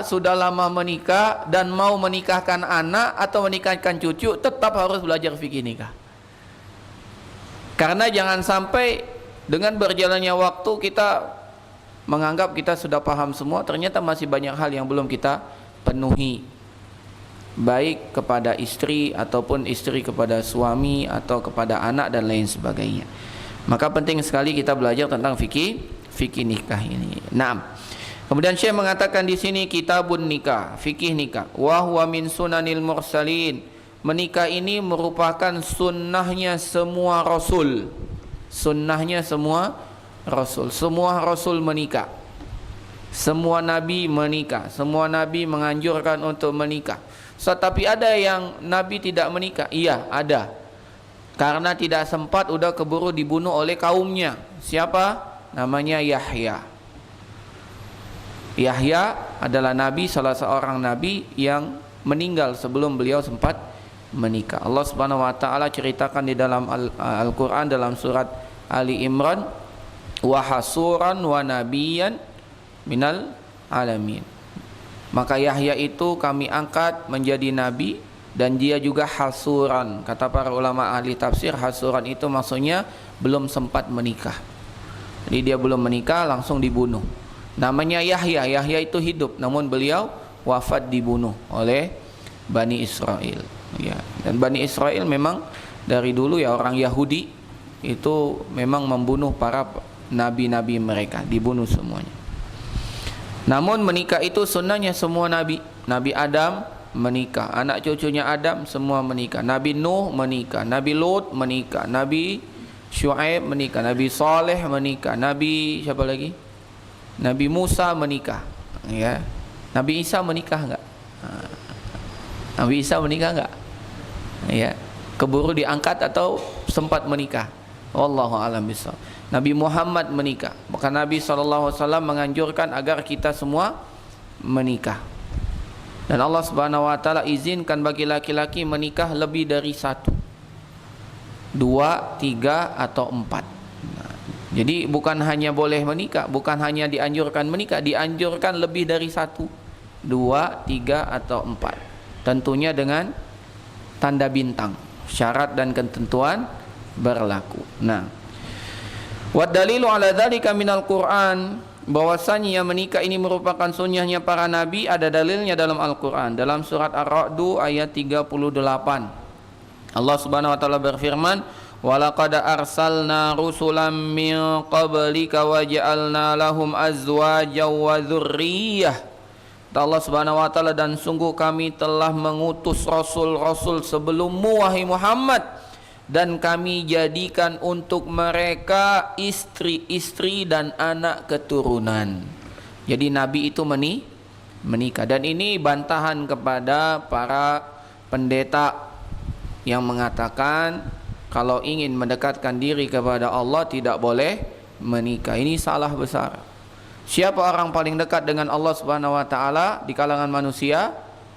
sudah lama menikah dan mau menikahkan anak atau menikahkan cucu, tetap harus belajar fikih nikah. Karena jangan sampai dengan berjalannya waktu kita menganggap kita sudah paham semua, ternyata masih banyak hal yang belum kita penuhi, baik kepada istri ataupun istri kepada suami atau kepada anak dan lain sebagainya. Maka penting sekali kita belajar tentang fikih nikah ini. Kemudian Syekh mengatakan di sini kitabun nikah, fikih nikah. Wa huwa min sunanil mursalin. Menikah ini merupakan sunnahnya semua rasul. Sunnahnya semua rasul. Semua rasul menikah. Semua nabi menikah. Semua nabi menganjurkan untuk menikah. Tapi ada yang nabi tidak menikah. Iya, ada. Karena tidak sempat, udah keburu dibunuh oleh kaumnya. Siapa? Namanya Yahya. Yahya adalah nabi, salah seorang nabi yang meninggal sebelum beliau sempat menikah. Allah Subhanahu wa taala ceritakan di dalam Al-Qur'an dalam surat Ali Imran, wa hasuran wa nabiyan minal alamin. Maka Yahya itu kami angkat menjadi nabi dan dia juga hasuran. Kata para ulama ahli tafsir, hasuran itu maksudnya belum sempat menikah. Jadi dia belum menikah langsung dibunuh. Namanya Yahya. Yahya itu hidup, namun beliau wafat dibunuh oleh Bani Israel. Ya. Dan Bani Israel memang dari dulu ya orang Yahudi itu memang membunuh para nabi-nabi mereka, dibunuh semuanya. Namun menikah itu sunnahnya semua nabi. Nabi Adam menikah, anak cucunya Adam semua menikah. Nabi Nuh menikah, Nabi Lut menikah, Nabi Syuaib menikah, Nabi Saleh menikah, Nabi siapa lagi? Nabi Musa menikah, ya. Nabi Isa menikah enggak? Nabi Isa menikah enggak? Ya. Keburu diangkat atau sempat menikah? Wallahu a'lam bishawab. Nabi Muhammad menikah. Maka Nabi SAW menganjurkan agar kita semua menikah. Dan Allah Subhanahu wa taala izinkan bagi laki-laki menikah lebih dari 1, 2, 3 atau 4. Jadi bukan hanya boleh menikah, bukan hanya dianjurkan menikah, dianjurkan lebih dari 1, 2, 3 atau 4. Tentunya dengan tanda bintang, syarat dan ketentuan berlaku. Wa dalilu ala dzalika minal Qur'an, bahwasanya menikah ini merupakan sunnahnya para nabi, ada dalilnya dalam Al-Qur'an. Dalam surat Ar-Ra'd ayat 38. Allah Subhanahu wa taala berfirman, walaqad arsalna rusulan min qablika wa ja'alna lahum azwajan wa dzurriyyah. Allah Subhanahu wa taala, dan sungguh kami telah mengutus rasul-rasul sebelummu wahai Muhammad, dan kami jadikan untuk mereka istri-istri dan anak keturunan. Jadi nabi itu menikah, dan ini bantahan kepada para pendeta yang mengatakan kalau ingin mendekatkan diri kepada Allah tidak boleh menikah. Ini salah besar. Siapa orang paling dekat dengan Allah Subhanahu wa taala di kalangan manusia?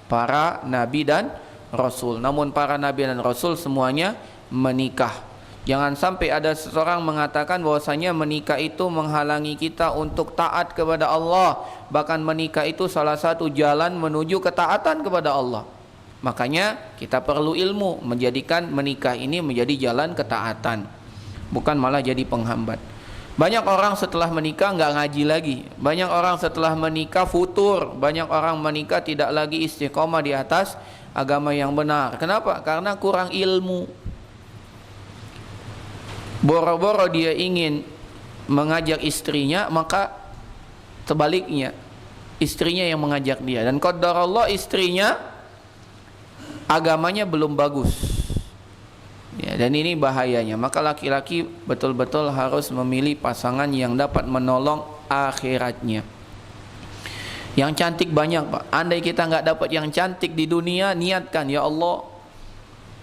Para nabi dan rasul. Namun para nabi dan rasul semuanya menikah. Jangan sampai ada seseorang mengatakan bahwasanya menikah itu menghalangi kita untuk taat kepada Allah. Bahkan menikah itu salah satu jalan menuju ketaatan kepada Allah. Makanya kita perlu ilmu menjadikan menikah ini menjadi jalan ketaatan, bukan malah jadi penghambat. Banyak orang setelah menikah nggak ngaji lagi. Banyak orang setelah menikah futur. Banyak orang menikah tidak lagi istiqomah di atas agama yang benar. Kenapa? Karena kurang ilmu. Boro-boro dia ingin mengajak istrinya, maka sebaliknya istrinya yang mengajak dia. Dan qadarullah istrinya agamanya belum bagus, ya, dan ini bahayanya. Maka laki-laki betul-betul harus memilih pasangan yang dapat menolong akhiratnya. Yang cantik banyak, Pak. Andai kita nggak dapat yang cantik di dunia, niatkan, ya Allah,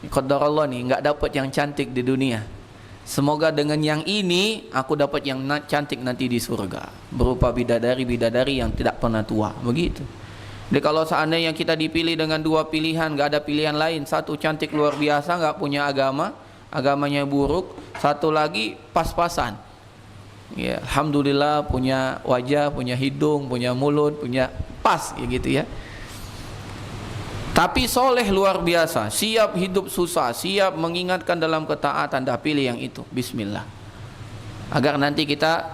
qadarullah nih nggak dapat yang cantik di dunia, semoga dengan yang ini aku dapat yang cantik nanti di surga, berupa bidadari-bidadari yang tidak pernah tua. Begitu. Jadi kalau seandainya kita dipilih dengan 2 pilihan, gak ada pilihan lain. Satu cantik luar biasa, gak punya agama, agamanya buruk. Satu lagi pas-pasan, ya, alhamdulillah punya wajah, punya hidung, punya mulut, punya pas ya gitu ya. Tapi soleh luar biasa, siap hidup susah, siap mengingatkan dalam ketaatan, dah pilih yang itu. Bismillah. Agar nanti kita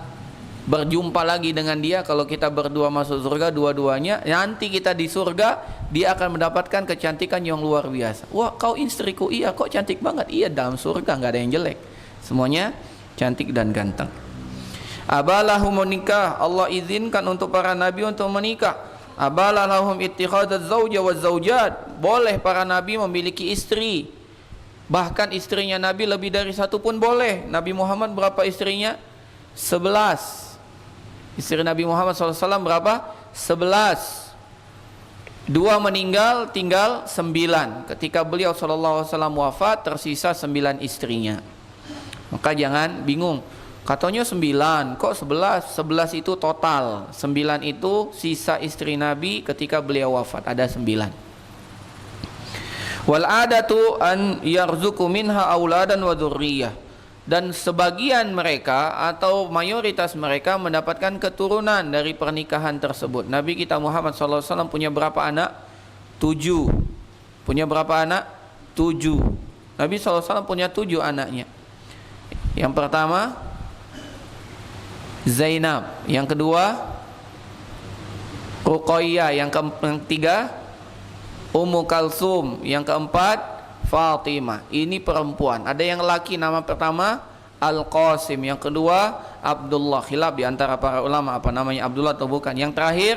berjumpa lagi dengan dia. Kalau kita berdua masuk surga dua-duanya, nanti kita di surga, dia akan mendapatkan kecantikan yang luar biasa. Wah, kau istriku, iya kok cantik banget. Iya, dalam surga nggak ada yang jelek, semuanya cantik dan ganteng. Abalahum menikah, Allah izinkan untuk para nabi untuk menikah. Abalahum ittikhadaz zauja waz zaujat, boleh para nabi memiliki istri. Bahkan istrinya nabi lebih dari satu pun boleh. Nabi Muhammad berapa istrinya? 11. Istri Nabi Muhammad SAW berapa? 11. 2 meninggal, tinggal 9. Ketika beliau SAW wafat, tersisa 9 istrinya. Maka jangan bingung, katanya 9, kok 11? 11 itu total, 9 itu sisa istri Nabi ketika beliau wafat, ada 9. Wal adatu an yarzuqu minha auladan wa dzurriyyah, dan sebagian mereka atau mayoritas mereka mendapatkan keturunan dari pernikahan tersebut. Nabi kita Muhammad SAW punya berapa anak? 7. Punya berapa anak? 7. Nabi SAW punya 7 anaknya. Yang pertama Zainab, yang kedua Ruqayyah, yang ketiga Ummu Kalsum, yang keempat Fatimah. Ini perempuan. Ada yang laki, nama pertama Al-Qasim, yang kedua Abdullah. Khilaf di antara para ulama apa namanya, Abdullah atau bukan. Yang terakhir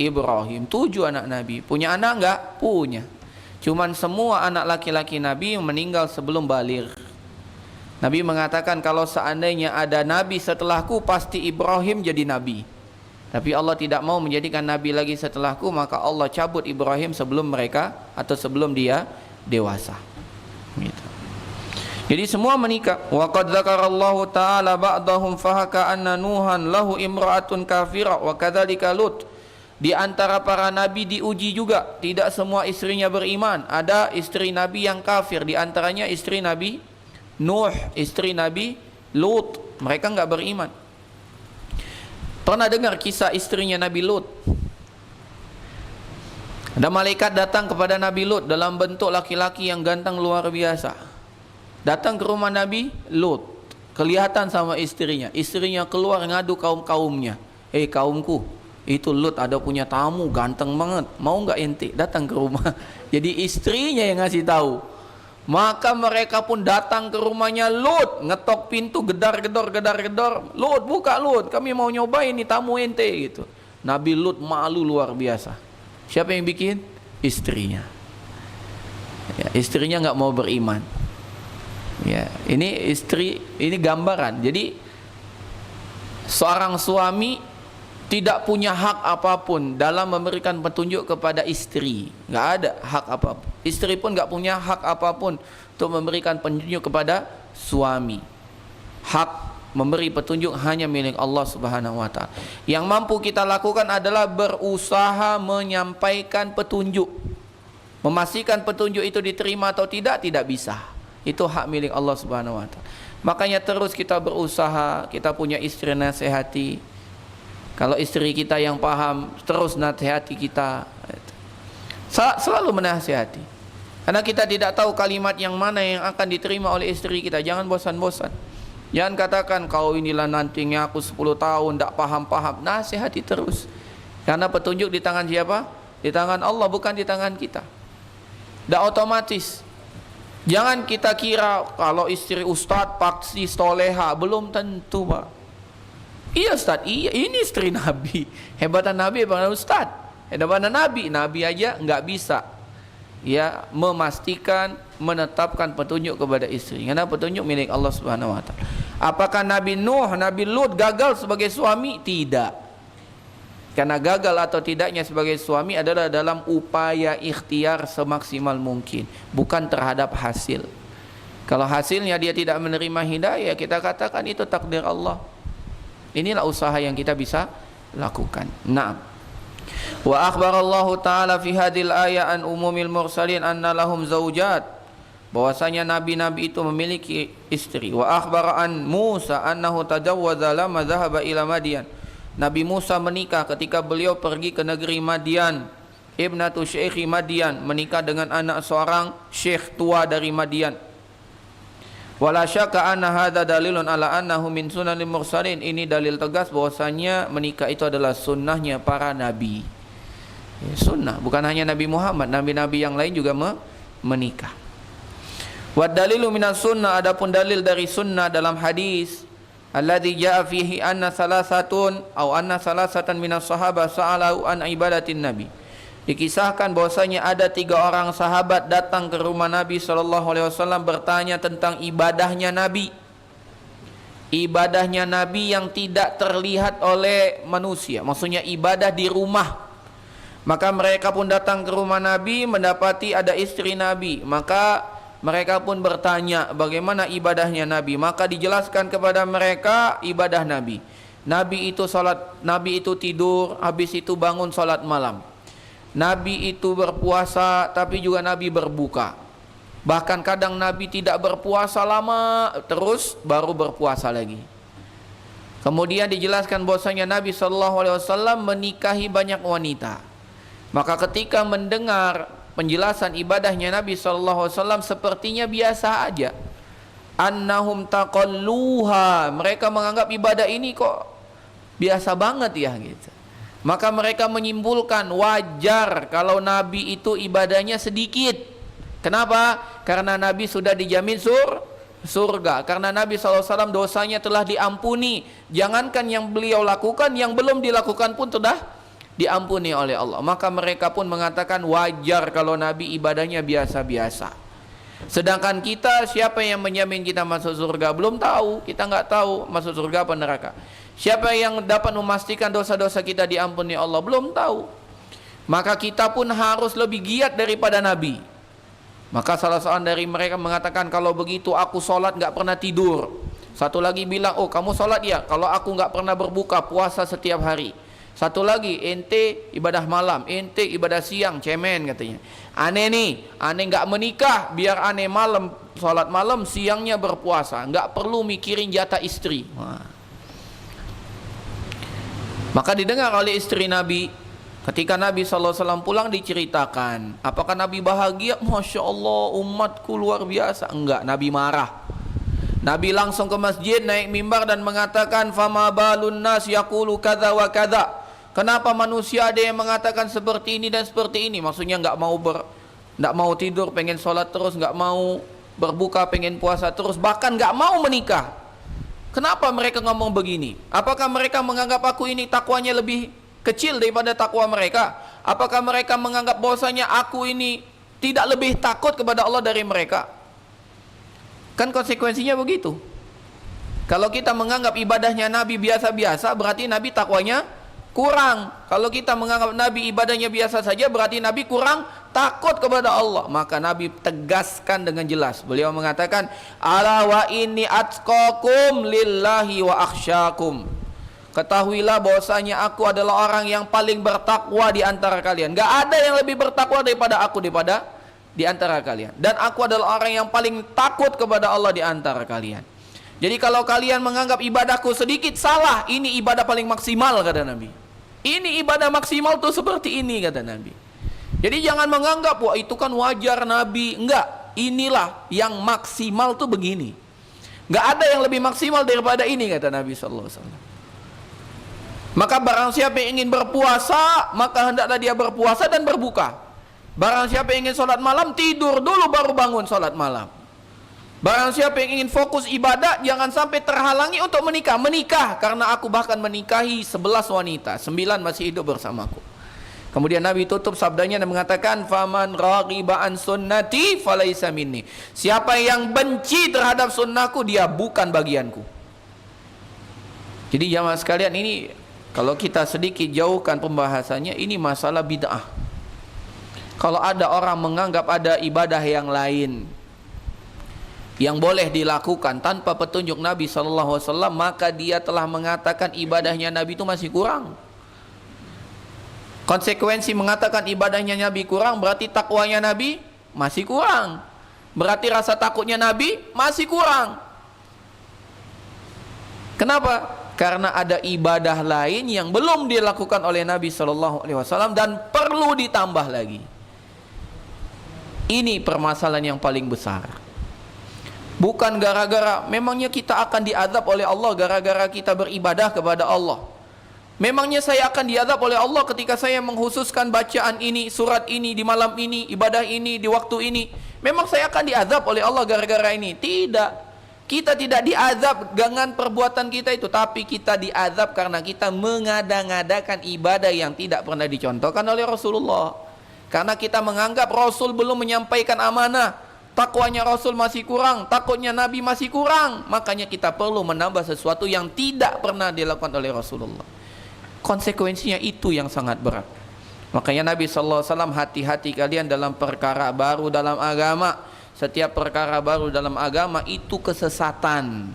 Ibrahim. 7 anak Nabi. Punya anak enggak? Punya. Cuman semua anak laki-laki Nabi meninggal sebelum baligh. Nabi mengatakan kalau seandainya ada nabi setelahku, pasti Ibrahim jadi nabi. Tapi Allah tidak mau menjadikan nabi lagi setelahku, maka Allah cabut Ibrahim sebelum mereka atau sebelum dia dewasa. Gitu. Jadi semua menikah. Wa qad dzakarallahu ta'ala ba'dahum fahaka anna Nuhan lahu imra'atun kafirah wa kadzalika Lut. Di antara para nabi diuji juga, tidak semua istrinya beriman. Ada istri nabi yang kafir, di antaranya istri Nabi Nuh, istri Nabi Lut, mereka enggak beriman. Pernah dengar kisah istrinya Nabi Lut? Ada malaikat datang kepada Nabi Lut dalam bentuk laki-laki yang ganteng luar biasa. Datang ke rumah Nabi Lut, kelihatan sama istrinya. Istrinya keluar ngadu kaum-kaumnya. Kaumku, itu Lut ada punya tamu ganteng banget, mau nggak ente datang ke rumah? Jadi istrinya yang ngasih tahu. Maka mereka pun datang ke rumahnya Lut, ngetok pintu, gedar-gedor. Lut, buka Lut, kami mau nyobain nih tamu ente gitu. Nabi Lut malu luar biasa. Siapa yang bikin? Istrinya. Ya, istrinya nggak mau beriman. Ya, ini istri, ini gambaran. Jadi seorang suami tidak punya hak apapun dalam memberikan petunjuk kepada istri. Nggak ada hak apapun. Istri pun nggak punya hak apapun untuk memberikan petunjuk kepada suami. Hak memberi petunjuk hanya milik Allah Subhanahu wa ta'ala. Yang mampu kita lakukan adalah berusaha menyampaikan petunjuk. Memastikan petunjuk itu diterima atau tidak bisa. Itu hak milik Allah Subhanahu wa ta'ala. Makanya terus kita berusaha, kita punya istri nasihati. Kalau istri kita yang paham, terus nasihati kita. Selalu menasihati. Karena kita tidak tahu kalimat yang mana yang akan diterima oleh istri kita. Jangan bosan-bosan. Jangan katakan kau inilah nantinya aku 10 tahun tak paham-paham. Nasihati terus. Karena petunjuk di tangan siapa? Di tangan Allah, bukan di tangan kita. Dah otomatis. Jangan kita kira kalau istri ustaz pasti soleha. Belum tentu, Pak. Iya Ustaz, iya ini istri Nabi. Hebatan Nabi bukan Ustaz. Hebatan Nabi aja nggak bisa ya memastikan, menetapkan petunjuk kepada istri. Karena petunjuk milik Allah Subhanahu wa ta'ala. Apakah Nabi Nuh, Nabi Lut gagal sebagai suami? Tidak. Karena gagal atau tidaknya sebagai suami adalah dalam upaya ikhtiar semaksimal mungkin, bukan terhadap hasil. Kalau hasilnya dia tidak menerima hidayah, kita katakan itu takdir Allah. Inilah usaha yang kita bisa lakukan. Naam. Wa akhbarallahu ta'ala fi hadhil ayat an umumil mursalin anna lahum zaujat. Bahwasanya nabi-nabi itu memiliki istri. Wa akhbara an Musa annahu tajawwaza lama dhahaba ila Madian. Nabi Musa menikah ketika beliau pergi ke negeri Madian. Ibnatu Syekhi Madian, menikah dengan anak seorang syekh tua dari Madian. Wala syakka anna hadza dalilun ala annahu min sunanil mursalin. Ini dalil tegas bahwasanya menikah itu adalah sunnahnya para nabi. Sunnah, bukan hanya Nabi Muhammad, nabi-nabi yang lain juga menikah. Wa dalilu minas sunnah, adapun dalil dari sunnah dalam hadis alladzi jaa fihi anna salasatun atau anna salasatan minas sahabah sa'alu an ibadatin nabi. Dikisahkan bahwasanya ada 3 orang sahabat datang ke rumah Nabi SAW bertanya tentang ibadahnya Nabi. Ibadahnya Nabi yang tidak terlihat oleh manusia, maksudnya ibadah di rumah. Maka mereka pun datang ke rumah Nabi, mendapati ada istri Nabi. Maka mereka pun bertanya bagaimana ibadahnya Nabi. Maka dijelaskan kepada mereka ibadah Nabi. Nabi itu salat, Nabi itu tidur, habis itu bangun salat malam. Nabi itu berpuasa, tapi juga Nabi berbuka. Bahkan kadang Nabi tidak berpuasa lama, terus baru berpuasa lagi. Kemudian dijelaskan bahwasanya Nabi SAW menikahi banyak wanita. Maka ketika mendengar penjelasan ibadahnya Nabi SAW, sepertinya biasa aja. Annahum taqalluha, mereka menganggap ibadah ini kok biasa banget ya gitu. Maka mereka menyimpulkan wajar kalau Nabi itu ibadahnya sedikit. Kenapa? Karena Nabi sudah dijamin surga. Karena Nabi SAW dosanya telah diampuni. Jangankan yang beliau lakukan, yang belum dilakukan pun sudah diampuni oleh Allah. Maka mereka pun mengatakan wajar kalau Nabi ibadahnya biasa-biasa. Sedangkan kita, siapa yang menjamin kita masuk surga? Belum tahu. Kita nggak tahu masuk surga apa neraka. Siapa yang dapat memastikan dosa-dosa kita diampuni Allah? Belum tahu. Maka kita pun harus lebih giat daripada Nabi. Maka salah seorang dari mereka mengatakan, kalau begitu aku sholat nggak pernah tidur. Satu lagi bilang, oh kamu sholat ya, kalau aku nggak pernah berbuka puasa setiap hari. Satu lagi, ente ibadah malam, ente ibadah siang, cemen katanya. Aneh nih, aneh nggak menikah, biar aneh malam sholat malam, siangnya berpuasa, nggak perlu mikirin jatah istri. Wah. Maka didengar oleh istri Nabi. Ketika Nabi SAW pulang diceritakan, apakah Nabi bahagia? Masya Allah, umatku luar biasa. Enggak, Nabi marah. Nabi langsung ke masjid, naik mimbar dan mengatakan, fama balun nas yaqulu kadza wa kadza. Kenapa manusia ada yang mengatakan seperti ini dan seperti ini? Maksudnya enggak mau tidur, pengen sholat terus, enggak mau berbuka, pengen puasa terus, bahkan enggak mau menikah. Kenapa mereka ngomong begini? Apakah mereka menganggap aku ini takwanya lebih kecil daripada takwa mereka? Apakah mereka menganggap bahwasanya aku ini tidak lebih takut kepada Allah dari mereka? Kan konsekuensinya begitu. Kalau kita menganggap ibadahnya Nabi biasa-biasa, berarti Nabi takwanya kurang. Kalau kita menganggap Nabi ibadahnya biasa saja, berarti Nabi kurang takut kepada Allah. Maka Nabi tegaskan dengan jelas. Beliau mengatakan, ala wa inni atqakum lillahi wa akhsyakum. Ketahuilah bahwasanya aku adalah orang yang paling bertakwa di antara kalian. Gak ada yang lebih bertakwa daripada aku di antara kalian. Dan aku adalah orang yang paling takut kepada Allah di antara kalian. Jadi kalau kalian menganggap ibadahku sedikit, salah. Ini ibadah paling maksimal, kata Nabi. Ini ibadah maksimal tuh seperti ini, kata Nabi. Jadi jangan menganggap, wah itu kan wajar Nabi. Enggak, inilah yang maksimal tuh begini. Enggak ada yang lebih maksimal daripada ini, kata Nabi SAW. Maka barang siapa yang ingin berpuasa, maka hendaklah dia berpuasa dan berbuka. Barang siapa yang ingin sholat malam, tidur dulu baru bangun sholat malam. Barang siapa yang ingin fokus ibadah, jangan sampai terhalangi untuk menikah. Menikah, karena aku bahkan menikahi 11 wanita, 9 masih hidup bersamaku. Kemudian Nabi tutup sabdanya dan mengatakan, faman raghiba an sunnati falaisa minni. Siapa yang benci terhadap sunnahku, dia bukan bagianku. Jadi jamaah sekalian, ini kalau kita sedikit jauhkan pembahasannya, ini masalah bid'ah. Kalau ada orang menganggap ada ibadah yang lain yang boleh dilakukan tanpa petunjuk Nabi SAW, maka dia telah mengatakan ibadahnya Nabi itu masih kurang. Konsekuensi mengatakan ibadahnya Nabi kurang, berarti takwanya Nabi masih kurang. Berarti rasa takutnya Nabi masih kurang. Kenapa? Karena ada ibadah lain yang belum dilakukan oleh Nabi Shallallahu Alaihi Wasallam dan perlu ditambah lagi. Ini permasalahan yang paling besar. Bukan gara-gara memangnya kita akan diazab oleh Allah gara-gara kita beribadah kepada Allah. Memangnya saya akan diazab oleh Allah ketika saya menghususkan bacaan ini, surat ini di malam ini, ibadah ini di waktu ini. Memang saya akan diazab oleh Allah gara-gara ini? Tidak. Kita tidak diazab dengan perbuatan kita itu, tapi kita diazab karena kita mengada-ngadakan ibadah yang tidak pernah dicontohkan oleh Rasulullah. Karena kita menganggap Rasul belum menyampaikan amanah, takwanya Rasul masih kurang, takutnya Nabi masih kurang, makanya kita perlu menambah sesuatu yang tidak pernah dilakukan oleh Rasulullah. Konsekuensinya itu yang sangat berat. Makanya Nabi SAW, hati-hati kalian dalam perkara baru dalam agama. Setiap perkara baru dalam agama itu kesesatan.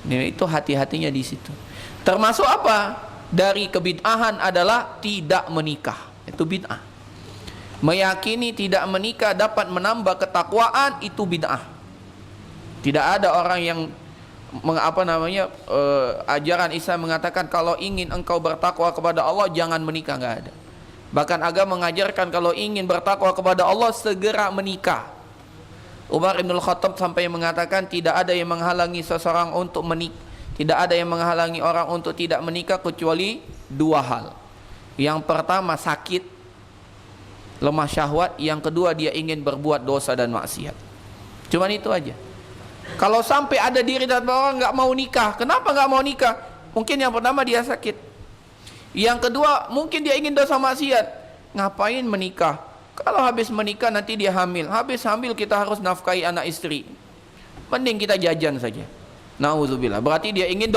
Itu hati-hatinya di situ. Termasuk apa? Dari kebid'ahan adalah tidak menikah. Itu bid'ah. Meyakini tidak menikah dapat menambah ketakwaan, itu bid'ah. Tidak ada orang yang ajaran Islam mengatakan kalau ingin engkau bertakwa kepada Allah jangan menikah, enggak ada. Bahkan agama mengajarkan kalau ingin bertakwa kepada Allah segera menikah. Umar bin Khattab sampai mengatakan tidak ada yang menghalangi seseorang untuk menikah, tidak ada yang menghalangi orang untuk tidak menikah kecuali dua hal. Yang pertama sakit, lemah syahwat. Yang kedua dia ingin berbuat dosa dan maksiat. Cuman itu aja. Kalau sampai ada diri dan orang nggak mau nikah, kenapa nggak mau nikah? Mungkin yang pertama dia sakit. Yang kedua mungkin dia ingin dosa maksiat. Ngapain menikah? Kalau habis menikah nanti dia hamil. Habis hamil kita harus nafkahi anak istri. Mending kita jajan saja. Nauzubillah. Berarti dia ingin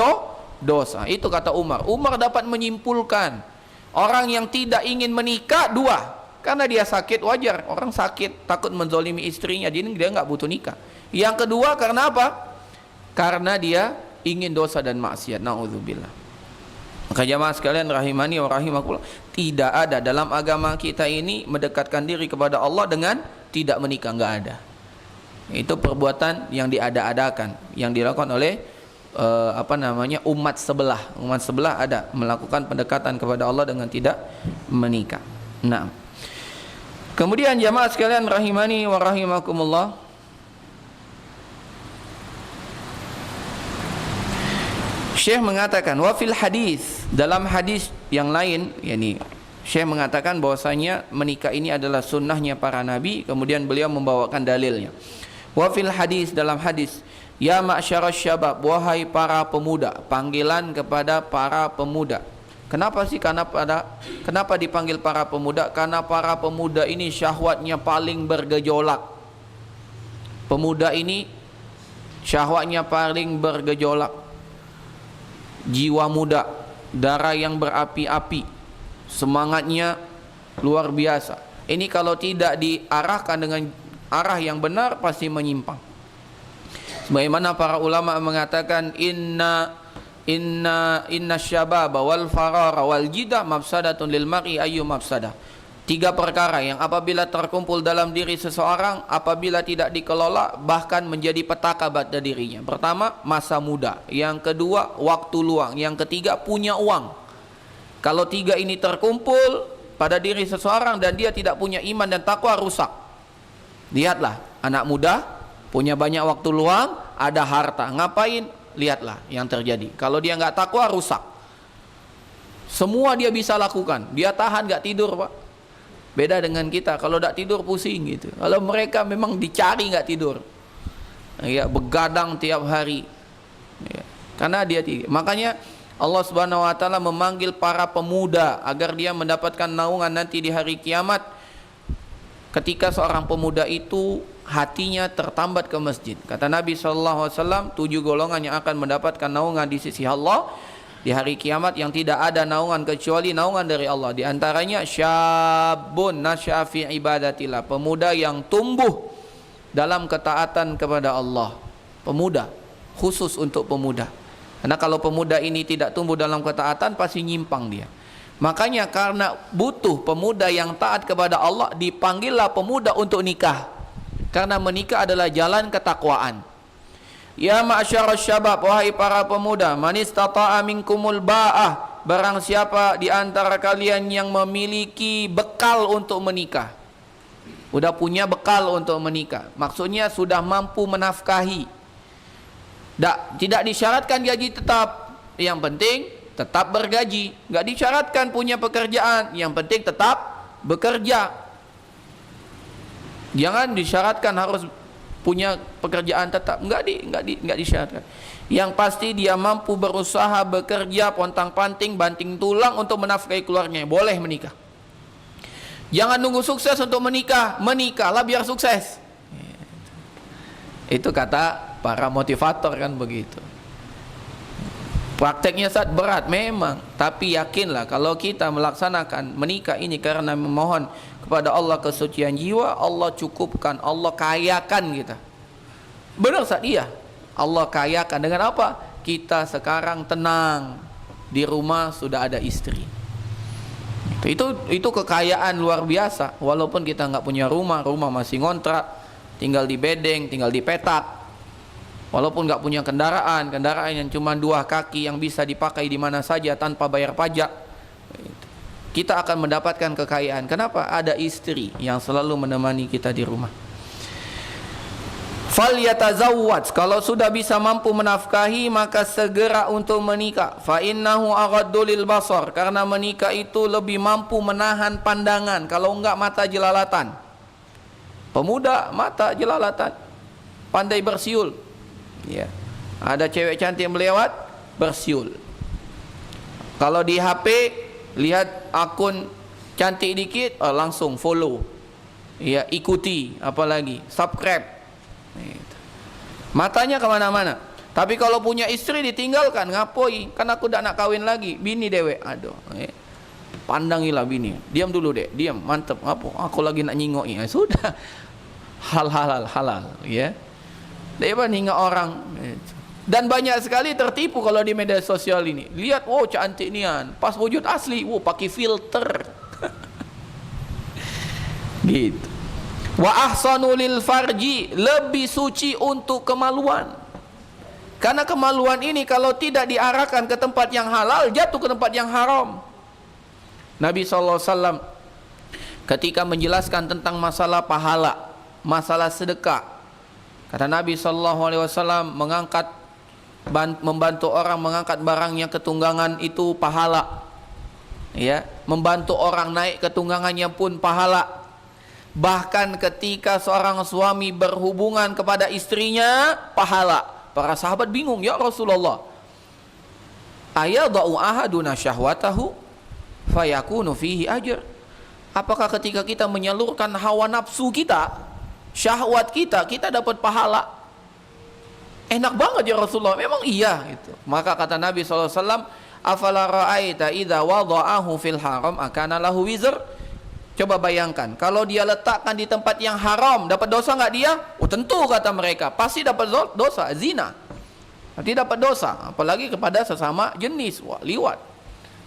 dosa. Itu kata Umar. Umar dapat menyimpulkan orang yang tidak ingin menikah dua. Karena dia sakit, wajar. Orang sakit takut menzolimi istrinya, jadi dia nggak butuh nikah. Yang kedua karena apa? Karena dia ingin dosa dan maksiat. Nauzubillah. Maka jamaah sekalian rahimani wa rahimakumullah, tidak ada dalam agama kita ini mendekatkan diri kepada Allah dengan tidak menikah, enggak ada. Itu perbuatan yang diada-adakan, yang dilakukan oleh umat sebelah. Umat sebelah ada melakukan pendekatan kepada Allah dengan tidak menikah. Nah, kemudian jamaah sekalian rahimani wa rahimakumullah, Syekh mengatakan wa fil hadis, dalam hadis yang lain, yakni Syekh mengatakan bahwasanya menikah ini adalah sunnahnya para nabi, kemudian beliau membawakan dalilnya. Wa fil hadis, dalam hadis, ya ma'syarasy syabab, wahai para pemuda, panggilan kepada para pemuda. Kenapa sih? Kenapa dipanggil para pemuda? Karena para pemuda ini syahwatnya paling bergejolak. Pemuda ini syahwatnya paling bergejolak. Jiwa muda, darah yang berapi-api, semangatnya luar biasa. Ini kalau tidak diarahkan dengan arah yang benar pasti menyimpang. Sebagaimana para ulama mengatakan inna syababa wal farara wal jida mafsadatun lil mar'i ayyu mafsadah. Tiga perkara yang apabila terkumpul dalam diri seseorang, apabila tidak dikelola bahkan menjadi petaka pada dirinya. Pertama, masa muda. Yang kedua, waktu luang. Yang ketiga, punya uang. Kalau tiga ini terkumpul pada diri seseorang dan dia tidak punya iman dan takwa, rusak. Lihatlah, anak muda punya banyak waktu luang, ada harta. Ngapain? Lihatlah yang terjadi. Kalau dia nggak takwa, rusak. Semua dia bisa lakukan. Dia tahan nggak tidur, Pak. Beda dengan kita, kalau tidak tidur pusing gitu. Kalau mereka memang dicari nggak tidur, ya begadang tiap hari, ya, karena dia tidur. Makanya Allah Subhanahu Wa Taala memanggil para pemuda agar dia mendapatkan naungan nanti di hari kiamat. Ketika seorang pemuda itu hatinya tertambat ke masjid, kata Nabi SAW, 7 golongan yang akan mendapatkan naungan di sisi Allah di hari kiamat yang tidak ada naungan kecuali naungan dari Allah. Di antaranya syabun nasya'a fi ibadatillah, pemuda yang tumbuh dalam ketaatan kepada Allah. Pemuda, khusus untuk pemuda. Karena kalau pemuda ini tidak tumbuh dalam ketaatan pasti nyimpang dia. Makanya karena butuh pemuda yang taat kepada Allah, dipanggillah pemuda untuk nikah. Karena menikah adalah jalan ketakwaan. Ya ma'syarasy syabab, wahai para pemuda, man istata'a minkumul ba'ah, barang siapa di antara kalian yang memiliki bekal untuk menikah. Udah punya bekal untuk menikah. Maksudnya sudah mampu menafkahi. Tidak disyaratkan gaji tetap. Yang penting tetap bergaji. Enggak disyaratkan punya pekerjaan. Yang penting tetap bekerja. Jangan disyaratkan harus punya pekerjaan tetap. Enggak disyaratkan. Yang pasti dia mampu berusaha, bekerja, pontang-panting, banting tulang untuk menafkahi keluarganya. Boleh menikah. Jangan nunggu sukses untuk menikah. Menikahlah biar sukses. Itu kata para motivator kan begitu. Prakteknya sangat berat memang, tapi yakinlah kalau kita melaksanakan menikah ini karena memohon kepada Allah kesucian jiwa, Allah cukupkan, Allah kayakan kita. Benar saat iya. Allah kayakan dengan apa? Kita sekarang tenang di rumah, sudah ada istri. Itu kekayaan luar biasa. Walaupun kita nggak punya rumah masih ngontrak, tinggal di bedeng, tinggal di petak. Walaupun nggak punya kendaraan yang cuma 2 kaki yang bisa dipakai di mana saja tanpa bayar pajak, kita akan mendapatkan kekayaan. Kenapa? Ada istri yang selalu menemani kita di rumah. Falyatazawwaj, kalau sudah bisa mampu menafkahi maka segera untuk menikah. Fa innahu aghaddu lil basar, karena menikah itu lebih mampu menahan pandangan. Kalau enggak mata jelalatan. Pemuda mata jelalatan, pandai bersiul. Ya. Ada cewek cantik melewat, bersiul. Kalau di HP lihat akun cantik dikit, langsung follow. Ya, ikuti, apalagi subscribe. Matanya kemana-mana. Tapi kalau punya istri ditinggalkan, ngapoi? Kan aku dah nak kawin lagi, bini dewe. Aduh, pandangilah bini. Diam dulu dek, diam, mantep. Apa? Aku lagi nak nyingoi. Sudah, halal, ya. Dia ningok orang. Dan banyak sekali tertipu kalau di media sosial ini. Lihat, wow cantik nian. Pas wujud asli, wow pakai filter. Gitu. Wa ahsanu lil farji, lebih suci untuk kemaluan. Karena kemaluan ini kalau tidak diarahkan ke tempat yang halal, jatuh ke tempat yang haram. Nabi SAW ketika menjelaskan tentang masalah pahala, masalah sedekah, kata Nabi SAW, membantu orang mengangkat barang yang ketunggangan itu pahala. Ya, membantu orang naik ketunggangannya pun pahala. Bahkan ketika seorang suami berhubungan kepada istrinya, pahala. Para sahabat bingung, ya Rasulullah, ayadau ahaduna syahwatahu fayakunu fihi ajr. Apakah ketika kita menyalurkan hawa nafsu kita, syahwat kita dapat pahala? Enak banget ya Rasulullah. Memang iya gitu. Maka kata Nabi SAW, afala ra'aita idza wada'ahu fil haram akana lahu wizr. Coba bayangkan, kalau dia letakkan di tempat yang haram, dapat dosa nggak dia? Oh tentu, kata mereka, pasti dapat dosa, zina. Nanti dapat dosa, apalagi kepada sesama jenis, wah, liwat,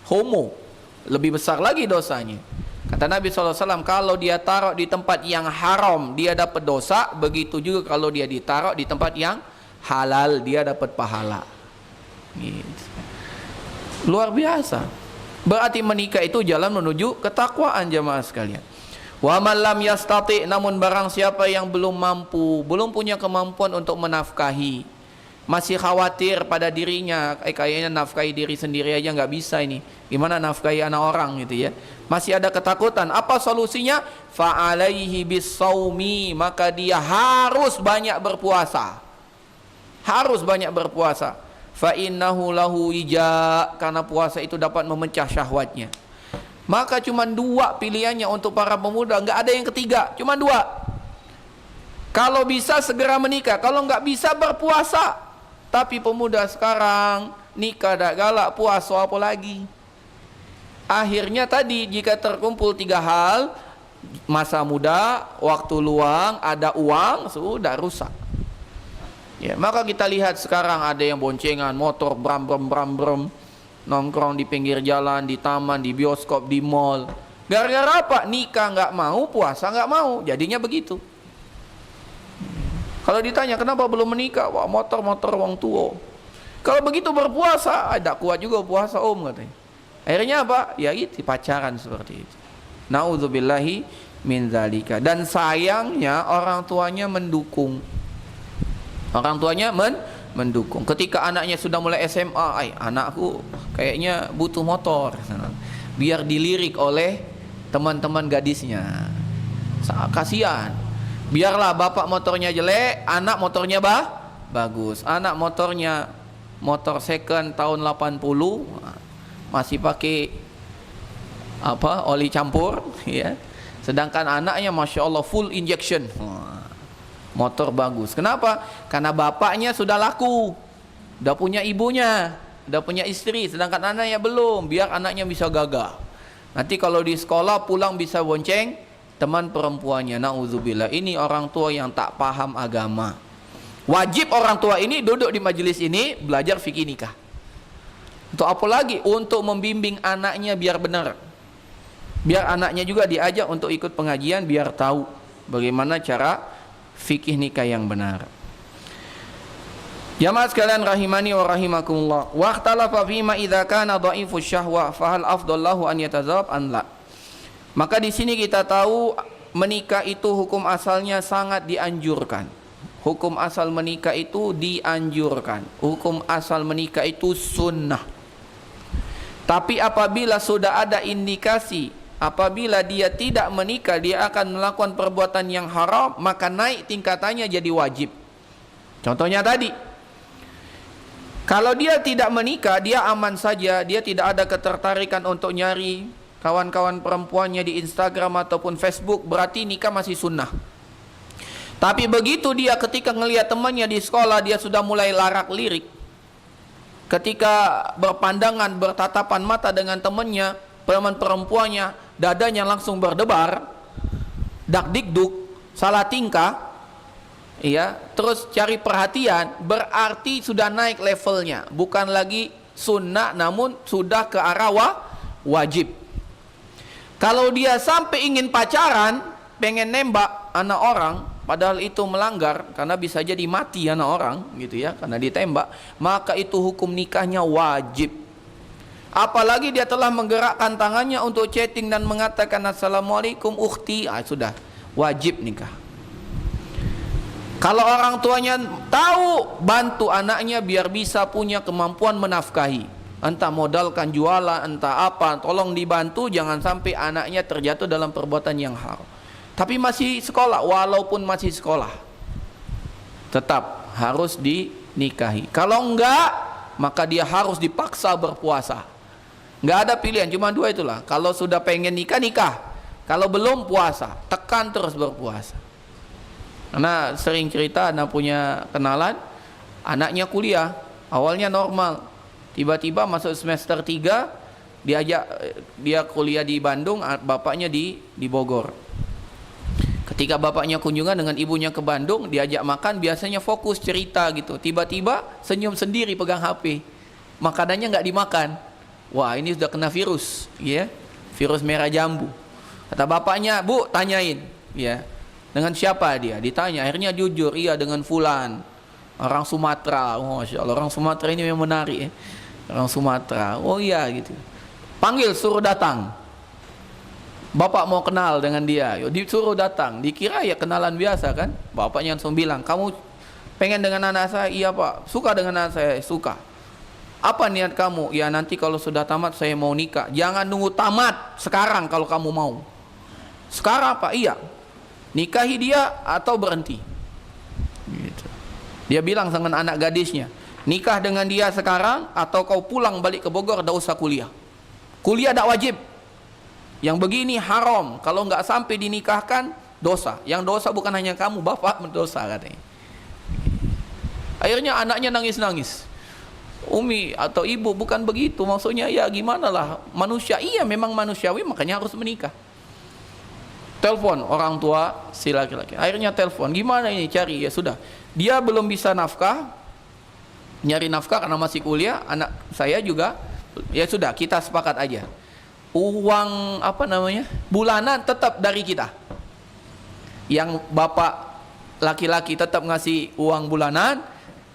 homo, lebih besar lagi dosanya. Kata Nabi SAW, kalau dia taruh di tempat yang haram, dia dapat dosa. Begitu juga kalau dia ditaruh di tempat yang halal, dia dapat pahala. Gitu. Luar biasa. Berarti menikah itu jalan menuju ketakwaan, jamaah sekalian. Wa man lam yastati, namun barang siapa yang belum mampu, belum punya kemampuan untuk menafkahi, masih khawatir pada dirinya, kayaknya nafkahi diri sendiri aja nggak bisa ini, gimana nafkahi anak orang gitu ya. Masih ada ketakutan. Apa solusinya? Fa alaihi bisawmi, maka dia harus banyak berpuasa. Harus banyak berpuasa. Fa innahu lahu wija, karena puasa itu dapat memecah syahwatnya. Maka cuma 2 pilihannya untuk para pemuda, nggak ada yang ketiga, cuma 2. Kalau bisa segera menikah, kalau nggak bisa berpuasa. Tapi pemuda sekarang nikah dak galak, puasa apa lagi? Akhirnya tadi, jika terkumpul 3 hal, masa muda, waktu luang, ada uang, sudah rusak. Ya, maka kita lihat sekarang ada yang boncengan motor bram, nongkrong di pinggir jalan, di taman, di bioskop, di mall. Gara-gara apa? Nikah nggak mau, puasa nggak mau, jadinya begitu. Kalau ditanya kenapa belum menikah, wah motor wong tua. Kalau begitu berpuasa, ada kuat juga puasa om katanya. Akhirnya apa? Ya itu pacaran seperti itu. Nauzubillahi min zalika. Dan sayangnya orang tuanya mendukung. Orang tuanya mendukung. Ketika anaknya sudah mulai SMA, anakku kayaknya butuh motor. Biar dilirik oleh teman-teman gadisnya. Kasihan. Biarlah bapak motornya jelek, anak motornya bagus. Anak motornya motor second tahun 80, masih pakai oli campur, ya. Sedangkan anaknya masya Allah full injection, motor bagus. Kenapa? Karena bapaknya sudah laku, udah punya ibunya, udah punya istri, sedangkan anaknya belum. Biar anaknya bisa gagah. Nanti kalau di sekolah pulang bisa bonceng teman perempuannya. Nauzubillah. Ini orang tua yang tak paham agama. Wajib orang tua ini duduk di majelis ini belajar fikih nikah. Untuk apa lagi? Untuk membimbing anaknya biar benar. Biar anaknya juga diajak untuk ikut pengajian biar tahu bagaimana cara fikih nikah yang benar. Jamaah sekalian rahimani wa rahimakumullah. Wa ikhtalafa fima idza kana dha'ifu syahwa fa hal afdallahu an yatazawwaj an la. Maka di sini kita tahu menikah itu hukum asalnya sangat dianjurkan. Hukum asal menikah itu dianjurkan. Hukum asal menikah itu sunnah. Tapi apabila sudah ada indikasi, apabila dia tidak menikah, dia akan melakukan perbuatan yang haram, maka naik tingkatannya jadi wajib. Contohnya tadi, kalau dia tidak menikah, dia aman saja, dia tidak ada ketertarikan untuk nyari kawan-kawan perempuannya di Instagram ataupun Facebook, berarti nikah masih sunnah. Tapi begitu dia ketika ngelihat temannya di sekolah, dia sudah mulai larak lirik. Ketika berpandangan, bertatapan mata dengan temannya, teman perempuannya, dadanya langsung berdebar, dak dikduk, salah tingkah, iya, terus cari perhatian, berarti sudah naik levelnya, bukan lagi sunnah, namun sudah ke arah wajib. Kalau dia sampai ingin pacaran, pengen nembak anak orang, padahal itu melanggar, karena bisa jadi mati anak orang, gitu ya, karena ditembak, maka itu hukum nikahnya wajib. Apalagi dia telah menggerakkan tangannya untuk chatting dan mengatakan assalamualaikum ukhti, sudah wajib nikah. Kalau orang tuanya tahu, bantu anaknya biar bisa punya kemampuan menafkahi. Entah modalkan jualan, entah apa, tolong dibantu, jangan sampai anaknya terjatuh dalam perbuatan yang haram. Tapi masih sekolah, walaupun masih sekolah, tetap harus dinikahi. Kalau enggak, maka dia harus dipaksa berpuasa. Enggak ada pilihan, cuma dua itulah. Kalau sudah pengen nikah, nikah. Kalau belum, puasa. Tekan terus berpuasa. Karena sering cerita, anak punya kenalan, anaknya kuliah, awalnya normal. Tiba-tiba masuk semester 3, dia kuliah di Bandung, bapaknya di Bogor. Ketika bapaknya kunjungan dengan ibunya ke Bandung, diajak makan, biasanya fokus cerita gitu. Tiba-tiba senyum sendiri pegang HP. Makanannya nggak dimakan. Wah, ini sudah kena virus, ya. Virus merah jambu. Kata bapaknya, "Bu, tanyain." Ya. Dengan siapa dia? Ditanya, akhirnya jujur, "Iya, dengan fulan. Orang Sumatera." Oh, Masya Allah, orang Sumatera ini memang menarik ya. Orang Sumatera. Oh iya gitu. Panggil, suruh datang. Bapak mau kenal dengan dia. Disuruh datang. Dikira ya kenalan biasa kan. Bapaknya langsung bilang, "Kamu pengen dengan anak saya?" "Iya Pak." "Suka dengan anak saya?" "Suka." "Apa niat kamu?" "Ya nanti kalau sudah tamat saya mau nikah." "Jangan nunggu tamat, sekarang kalau kamu mau." "Sekarang Pak?" "Iya." "Nikahi dia atau berhenti?" Gitu. Dia bilang dengan anak gadisnya, "Nikah dengan dia sekarang atau kau pulang balik ke Bogor, tidak usah kuliah. Kuliah tidak wajib. Yang begini haram. Kalau nggak sampai dinikahkan, dosa. Yang dosa bukan hanya kamu, bapak mendosa," katanya. Akhirnya anaknya nangis-nangis. "Umi atau ibu, bukan begitu. Maksudnya ya gimana lah. Manusia, iya memang manusiawi, makanya harus menikah." Telepon orang tua si laki-laki. Akhirnya telepon, "Gimana ini cari?" Ya sudah. Dia belum bisa nafkah. Nyari nafkah karena masih kuliah, anak saya juga, ya sudah kita sepakat aja, uang bulanan tetap dari kita, yang bapak laki-laki tetap ngasih uang bulanan,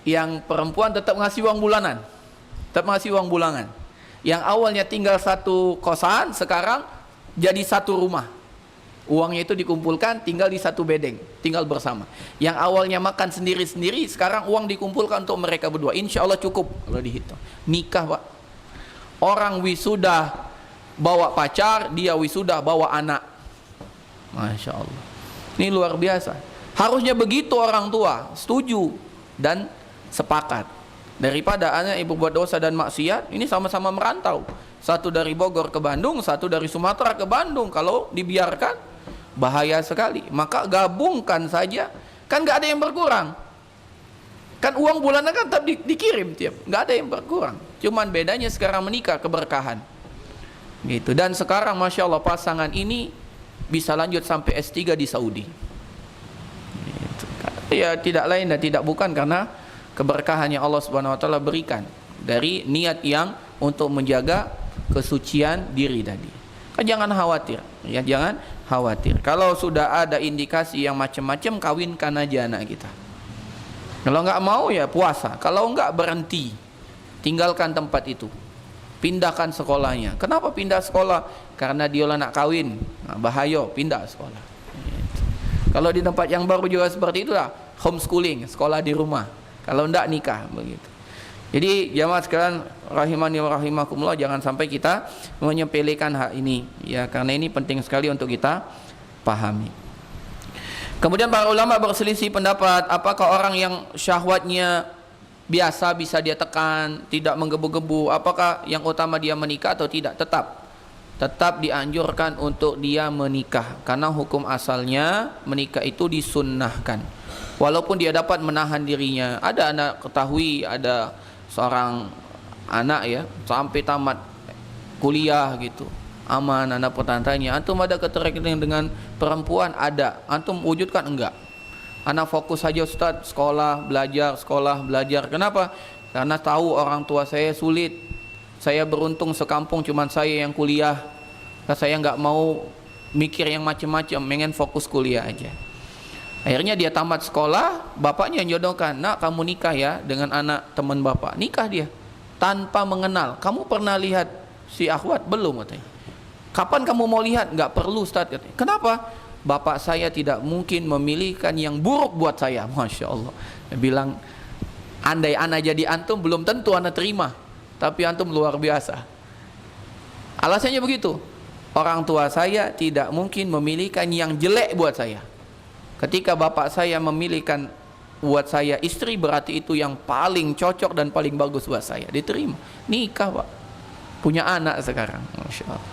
yang perempuan tetap ngasih uang bulanan. Tetap ngasih uang bulanan. Yang awalnya tinggal satu kosan, sekarang jadi satu rumah. Uangnya itu dikumpulkan, tinggal di satu bedeng, tinggal bersama. Yang awalnya makan sendiri-sendiri, sekarang uang dikumpulkan untuk mereka berdua. Insya Allah cukup kalau dihitung. Nikah, Pak. Orang wisuda bawa pacar, dia wisuda bawa anak. Masya Allah. Ini luar biasa. Harusnya begitu orang tua, setuju dan sepakat. Daripada anak ibu buat dosa dan maksiat, ini sama-sama merantau. Satu dari Bogor ke Bandung, satu dari Sumatera ke Bandung. Kalau dibiarkan, bahaya sekali. Maka gabungkan saja, kan gak ada yang berkurang. Kan uang bulanan kan tetap dikirim tiap, gak ada yang berkurang. Cuman bedanya sekarang menikah keberkahan. Gitu. Dan sekarang Masya Allah pasangan ini bisa lanjut sampai S3 di Saudi. Gitu. Ya tidak lain dan tidak bukan karena keberkahannya Allah Subhanahu wa taala berikan dari niat yang untuk menjaga kesucian diri tadi. Kan jangan khawatir, ya jangan khawatir. Kalau sudah ada indikasi yang macam-macam, kawinkan aja anak kita. Kalau nggak mau ya puasa, kalau nggak berhenti, tinggalkan tempat itu, pindahkan sekolahnya. Kenapa pindah sekolah? Karena dia nak kawin, nah, bahaya, pindah sekolah. Kalau di tempat yang baru juga seperti itulah, homeschooling, sekolah di rumah. Kalau enggak nikah begitu. Jadi jamaah sekalian rahimani wa rahimakumullah, jangan sampai kita menyepelekan hak ini ya, karena ini penting sekali untuk kita pahami. Kemudian para ulama berselisih pendapat, apakah orang yang syahwatnya biasa bisa dia tekan, tidak menggebu-gebu, apakah yang utama dia menikah atau tidak? Tetap dianjurkan untuk dia menikah, karena hukum asalnya menikah itu disunnahkan. Walaupun dia dapat menahan dirinya. Ada anak ketahui, ada seorang anak ya sampai tamat kuliah gitu, aman. Anak pun tanya, antum ada keterikatan dengan perempuan? Ada. Antum wujudkan? Enggak. Anak fokus saja Ustaz, sekolah belajar. Kenapa? Karena tahu orang tua saya sulit. Saya beruntung sekampung cuman saya yang kuliah. Saya nggak mau mikir yang macam-macam, pengen fokus kuliah aja. Akhirnya dia tamat sekolah, bapaknya yang jodohkan, nak kamu nikah ya dengan anak teman bapak. Nikah dia tanpa mengenal. Kamu pernah lihat si akhwat? Belum katanya. Kapan kamu mau lihat? Nggak perlu Ustaz katanya. Kenapa? Bapak saya tidak mungkin memilihkan yang buruk buat saya. Masya Allah. Dia bilang, andai anak jadi antum belum tentu anak terima, tapi antum luar biasa. Alasannya begitu. Orang tua saya tidak mungkin memilihkan yang jelek buat saya. Ketika bapak saya memilihkan buat saya istri, berarti itu yang paling cocok dan paling bagus buat saya. Diterima. Nikah, Pak. Punya anak sekarang. Masya Allah.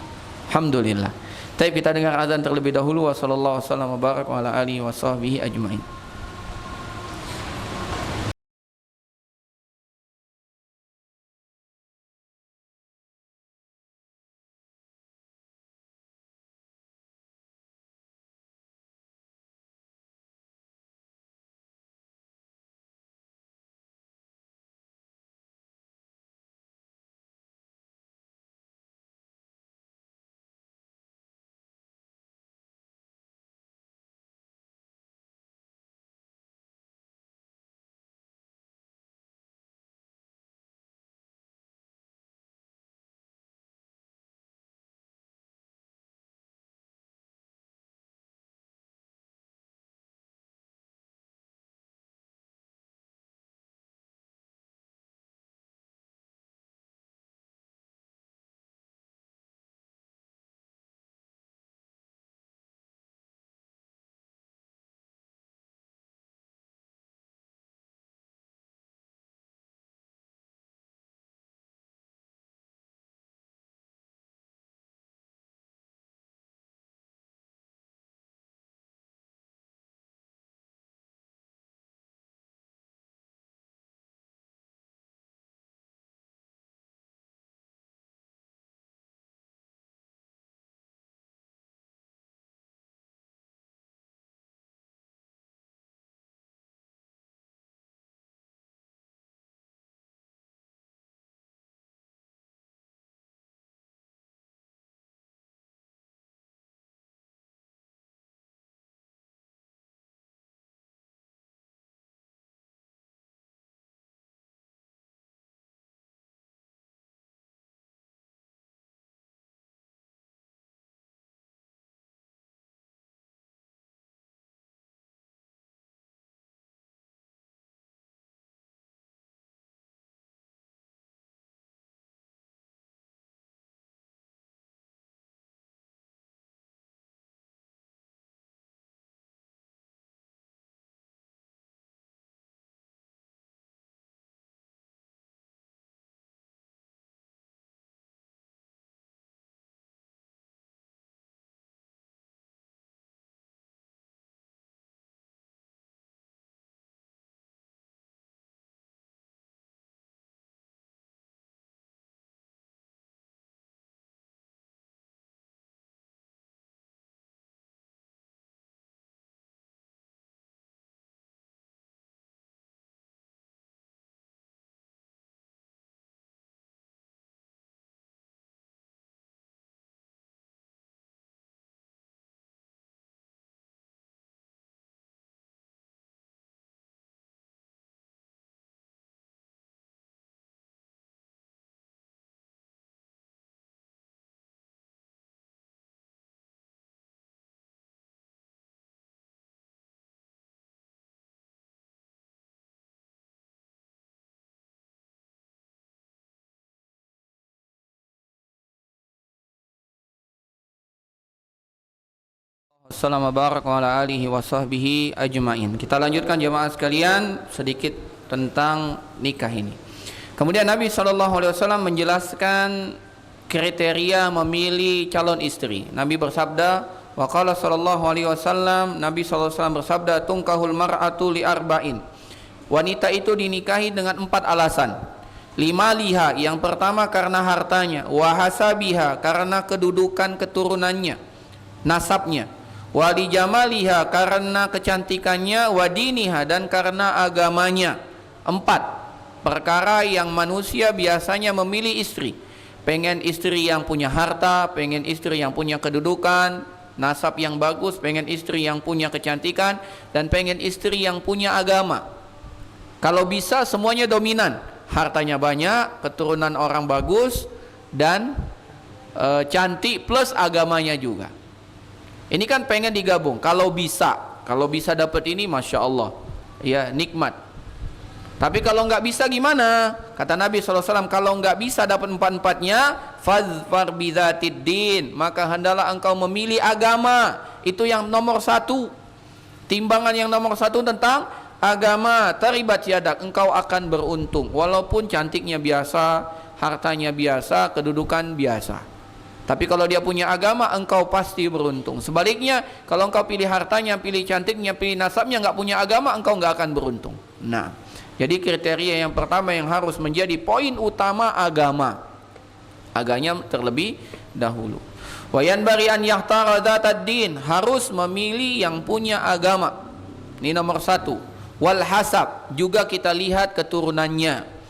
Alhamdulillah. Tapi kita dengar azan terlebih dahulu. Wassalamualaikum warahmatullahi wabarakatuh. Assalamualaikum warahmatullahi wabarakatuh ajmain. Kita lanjutkan jemaah sekalian sedikit tentang nikah ini. Kemudian Nabi SAW menjelaskan kriteria memilih calon istri. Nabi bersabda, wa qala sallallahu alaihi wasallam, Nabi SAW bersabda, tungkahul mar'atu li arba'in. Wanita itu dinikahi dengan 4 alasan. 5 liha, yang pertama karena hartanya, wa hasabiha, karena kedudukan keturunannya, nasabnya, wali jamaliha, karena kecantikannya, wadiniha, dan karena agamanya. 4 perkara yang manusia biasanya memilih istri. Pengen istri yang punya harta, pengen istri yang punya kedudukan, nasab yang bagus, pengen istri yang punya kecantikan, dan pengen istri yang punya agama. Kalau bisa semuanya dominan, hartanya banyak, keturunan orang bagus, dan cantik plus agamanya juga. Ini kan pengen digabung. Kalau bisa dapat ini, masya Allah, ya nikmat. Tapi kalau nggak bisa gimana? Kata Nabi SAW, kalau nggak bisa dapat 4-4-nya, fazfar bidzatid din, maka hendaklah engkau memilih agama. Itu yang nomor 1. Timbangan yang nomor 1 tentang agama. Taribat yadak, engkau akan beruntung. Walaupun cantiknya biasa, hartanya biasa, kedudukan biasa. Tapi kalau dia punya agama, engkau pasti beruntung. Sebaliknya, kalau engkau pilih hartanya, pilih cantiknya, pilih nasabnya, enggak punya agama, engkau enggak akan beruntung. Nah, jadi kriteria yang pertama yang harus menjadi poin utama agama. Agamanya terlebih dahulu. Wa yanbaghi an yahtara dzatad din, harus memilih yang punya agama. Ini nomor 1. Wal hasab, juga kita lihat keturunannya.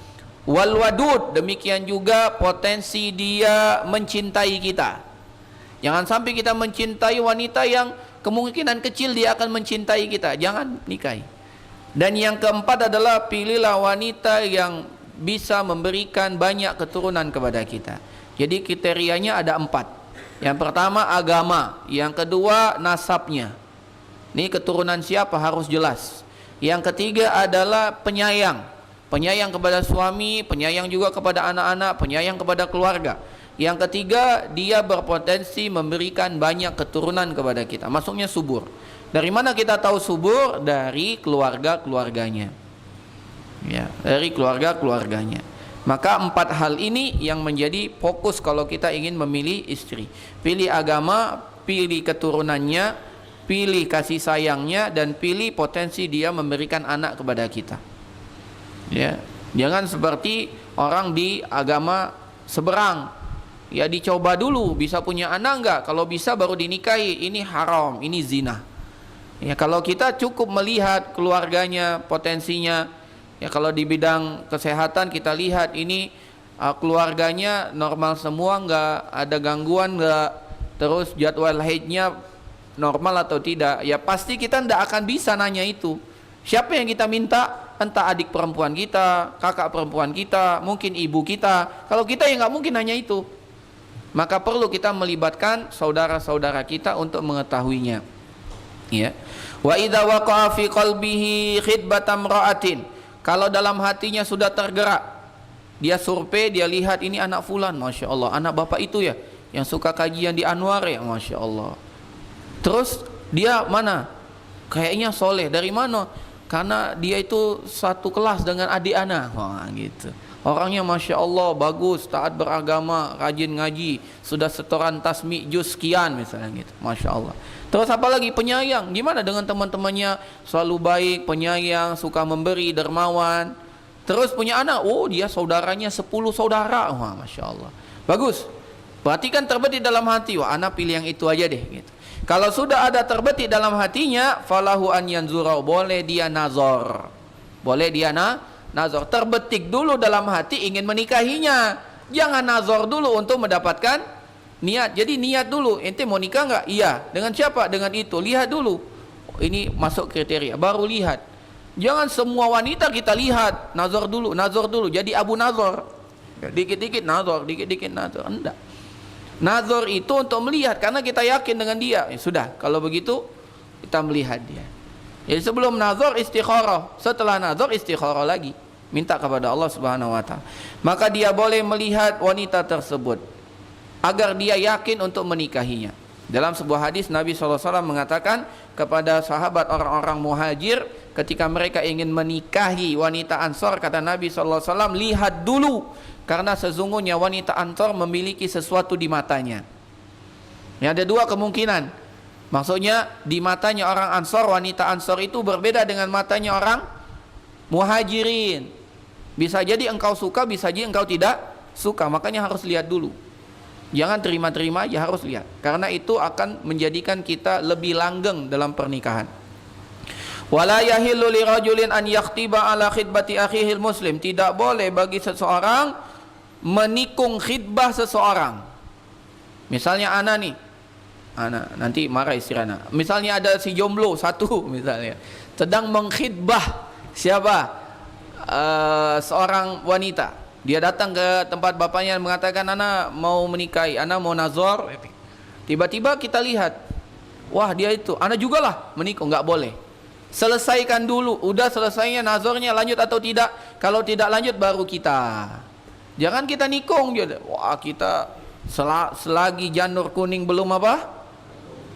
Wal wadud, demikian juga potensi dia mencintai kita. Jangan sampai kita mencintai wanita yang kemungkinan kecil dia akan mencintai kita, jangan nikahi. Dan yang keempat adalah pilihlah wanita yang bisa memberikan banyak keturunan kepada kita. Jadi kriterianya ada 4. Yang pertama agama, yang kedua nasabnya. Ini keturunan siapa harus jelas. Yang ketiga adalah penyayang. Penyayang kepada suami, penyayang juga kepada anak-anak, penyayang kepada keluarga. Yang ketiga, dia berpotensi memberikan banyak keturunan kepada kita. Maksudnya subur. Dari mana kita tahu subur? Dari keluarga-keluarganya. Ya, dari keluarga-keluarganya. Maka 4 hal ini yang menjadi fokus kalau kita ingin memilih istri. Pilih agama, pilih keturunannya, pilih kasih sayangnya, dan pilih potensi dia memberikan anak kepada kita. Ya, jangan seperti orang di agama seberang. Ya, dicoba dulu bisa punya anak enggak, kalau bisa baru dinikahi. Ini haram, ini zina. Ya, kalau kita cukup melihat keluarganya, potensinya. Ya, kalau di bidang kesehatan kita lihat ini keluarganya normal semua, enggak ada gangguan enggak, terus jadwal haidnya normal atau tidak, ya pasti kita enggak akan bisa nanya itu. Siapa yang kita minta? Entah adik perempuan kita, kakak perempuan kita, mungkin ibu kita. Kalau kita ya nggak mungkin hanya itu. Maka perlu kita melibatkan saudara-saudara kita untuk mengetahuinya. Ya. Wa idza waqa'a fi qalbihi khidbatam ra'atin. Kalau dalam hatinya sudah tergerak, dia survei, dia lihat ini anak fulan, masya Allah, anak bapak itu ya, yang suka kajian di Anwar ya, masya Allah. Terus dia mana? Kayaknya soleh. Dari mana? Karena dia itu satu kelas dengan adik anak. Wah, gitu. Orangnya masya Allah bagus, taat beragama, rajin ngaji, sudah setoran tasmi juz sekian misalnya gitu. Masya Allah. Terus apa lagi? Penyayang. Gimana dengan teman-temannya? Selalu baik, penyayang, suka memberi, dermawan. Terus punya anak. Oh, dia saudaranya 10 saudara. Wah, masya Allah. Bagus. Berarti kan terbetik dalam hati. Wah, anak pilih yang itu aja deh gitu. Kalau sudah ada terbetik dalam hatinya, falahu an yanzura, boleh dia nazar. Boleh dia nazar. Terbetik dulu dalam hati ingin menikahinya. Jangan nazar dulu untuk mendapatkan niat. Jadi niat dulu. Ente mau nikah enggak? Iya. Dengan siapa? Dengan itu. Lihat dulu. Ini masuk kriteria. Baru lihat. Jangan semua wanita kita lihat. Nazar dulu. Jadi Abu Nazar. Dikit-dikit nazar, dikit-dikit nazar. Enggak. Nazar itu untuk melihat, karena kita yakin dengan dia. Ya sudah, kalau begitu kita melihat dia. Jadi sebelum nazar istikharah, setelah nazar istikharah lagi, minta kepada Allah Subhanahu wa taala. Maka dia boleh melihat wanita tersebut agar dia yakin untuk menikahinya. Dalam sebuah hadis Nabi SAW mengatakan kepada sahabat orang-orang muhajir ketika mereka ingin menikahi wanita Ansor, kata Nabi SAW, lihat dulu, karena sesungguhnya wanita Ansor memiliki sesuatu di matanya. Ini ada dua kemungkinan. Maksudnya di matanya orang Ansor, wanita Ansor itu berbeda dengan matanya orang muhajirin. Bisa jadi engkau suka, bisa jadi engkau tidak suka. Makanya harus lihat dulu. Jangan terima-terima aja, harus lihat. Karena itu akan menjadikan kita lebih langgeng dalam pernikahan. Wala yahillu lirajulin an yakhtiba ala khidbati akhihil muslim. Tidak boleh bagi seseorang menikung khidbah seseorang. Misalnya ana nih, ana nanti marah istri ana. Misalnya ada si jomblo satu misalnya sedang mengkhidbah siapa? Seorang wanita. Dia datang ke tempat bapaknya mengatakan, ana mau menikahi, ana mau nazar. Tiba-tiba kita lihat, wah dia itu, ana juga lah menikung. Nggak boleh. Selesaikan dulu, udah selesainya nazarnya, lanjut atau tidak. Kalau tidak lanjut baru kita. Jangan kita nikung dia. Wah kita selagi janur kuning belum apa?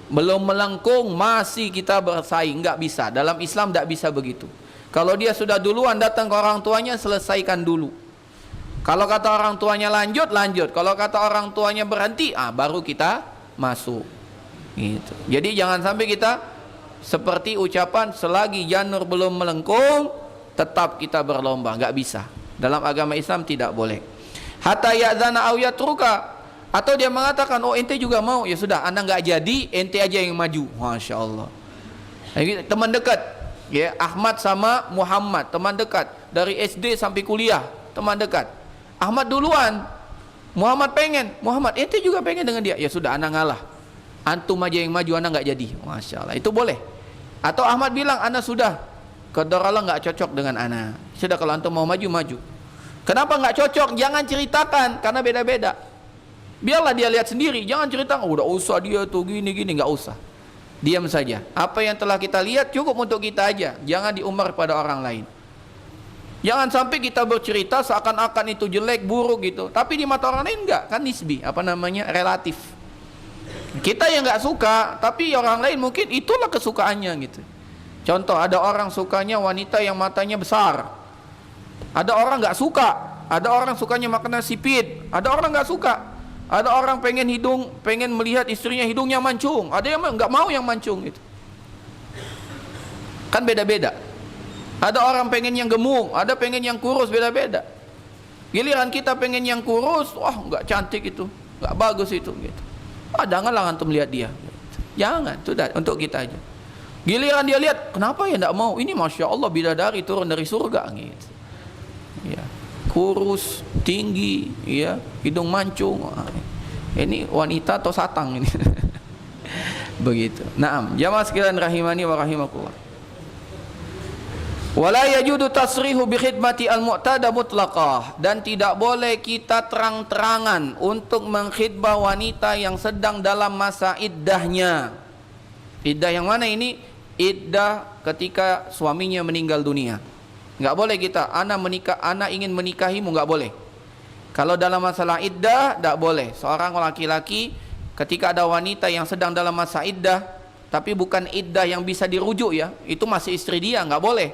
Belum melengkung, masih kita bersaing. Nggak bisa. Dalam Islam nggak bisa begitu. Kalau dia sudah duluan datang ke orang tuanya, selesaikan dulu. Kalau kata orang tuanya lanjut, lanjut. Kalau kata orang tuanya berhenti, baru kita masuk. Gitu. Jadi jangan sampai kita seperti ucapan selagi janur belum melengkung, tetap kita berlomba. Nggak bisa. Dalam agama Islam tidak boleh. Hatta ya'zana aw yatruka. Atau dia mengatakan, oh ente juga mau, ya sudah, anda nggak jadi, ente aja yang maju. Masya Allah. Teman dekat, ya Ahmad sama Muhammad, teman dekat dari SD sampai kuliah, teman dekat. Ahmad duluan, Muhammad pengen, Muhammad ente juga pengen dengan dia, ya sudah anak ngalah, antum aja yang maju, anak nggak jadi. Masya Allah, itu boleh. Atau Ahmad bilang, anak sudah qadar Allah nggak cocok dengan anak, sudah kalau antum mau maju, maju. Kenapa nggak cocok? Jangan ceritakan, karena beda-beda. Biarlah dia lihat sendiri, jangan ceritakan, udah usah dia tuh gini-gini, nggak usah. Diam saja. Apa yang telah kita lihat cukup untuk kita aja, jangan diumbar pada orang lain. Jangan sampai kita bercerita seakan-akan itu jelek, buruk gitu. Tapi di mata orang lain enggak, kan nisbi, relatif. Kita yang enggak suka, tapi orang lain mungkin itulah kesukaannya gitu. Contoh, ada orang sukanya wanita yang matanya besar. Ada orang enggak suka. Ada orang sukanya makanan sipit. Ada orang enggak suka. Ada orang pengen melihat istrinya hidungnya mancung. Ada yang enggak mau yang mancung gitu. Kan beda-beda. Ada orang pengen yang gemuk, ada pengen yang kurus, beda-beda. Giliran kita pengen yang kurus, wah nggak cantik itu, nggak bagus itu, gitu. Janganlah antum lihat dia. Jangan, sudah untuk kita aja. Giliran dia lihat, kenapa ya nggak mau? Ini masya Allah bidadari turun dari surga, gitu. Ya, kurus, tinggi, ya, hidung mancung. Ini wanita atau satang ini? Begitu. Naam, jamaah sekalian rahimani wa rahimakumullah. Wala yajudu tasrihu bi khidmati al-mu'tada mutlaqah, dan tidak boleh kita terang-terangan untuk mengkhidbah wanita yang sedang dalam masa iddahnya. Iddah yang mana ini? Iddah ketika suaminya meninggal dunia. Enggak boleh kita, ana ingin menikahimu, enggak boleh. Kalau dalam masalah iddah enggak boleh. Seorang laki-laki ketika ada wanita yang sedang dalam masa iddah, tapi bukan iddah yang bisa dirujuk ya, itu masih istri dia, enggak boleh.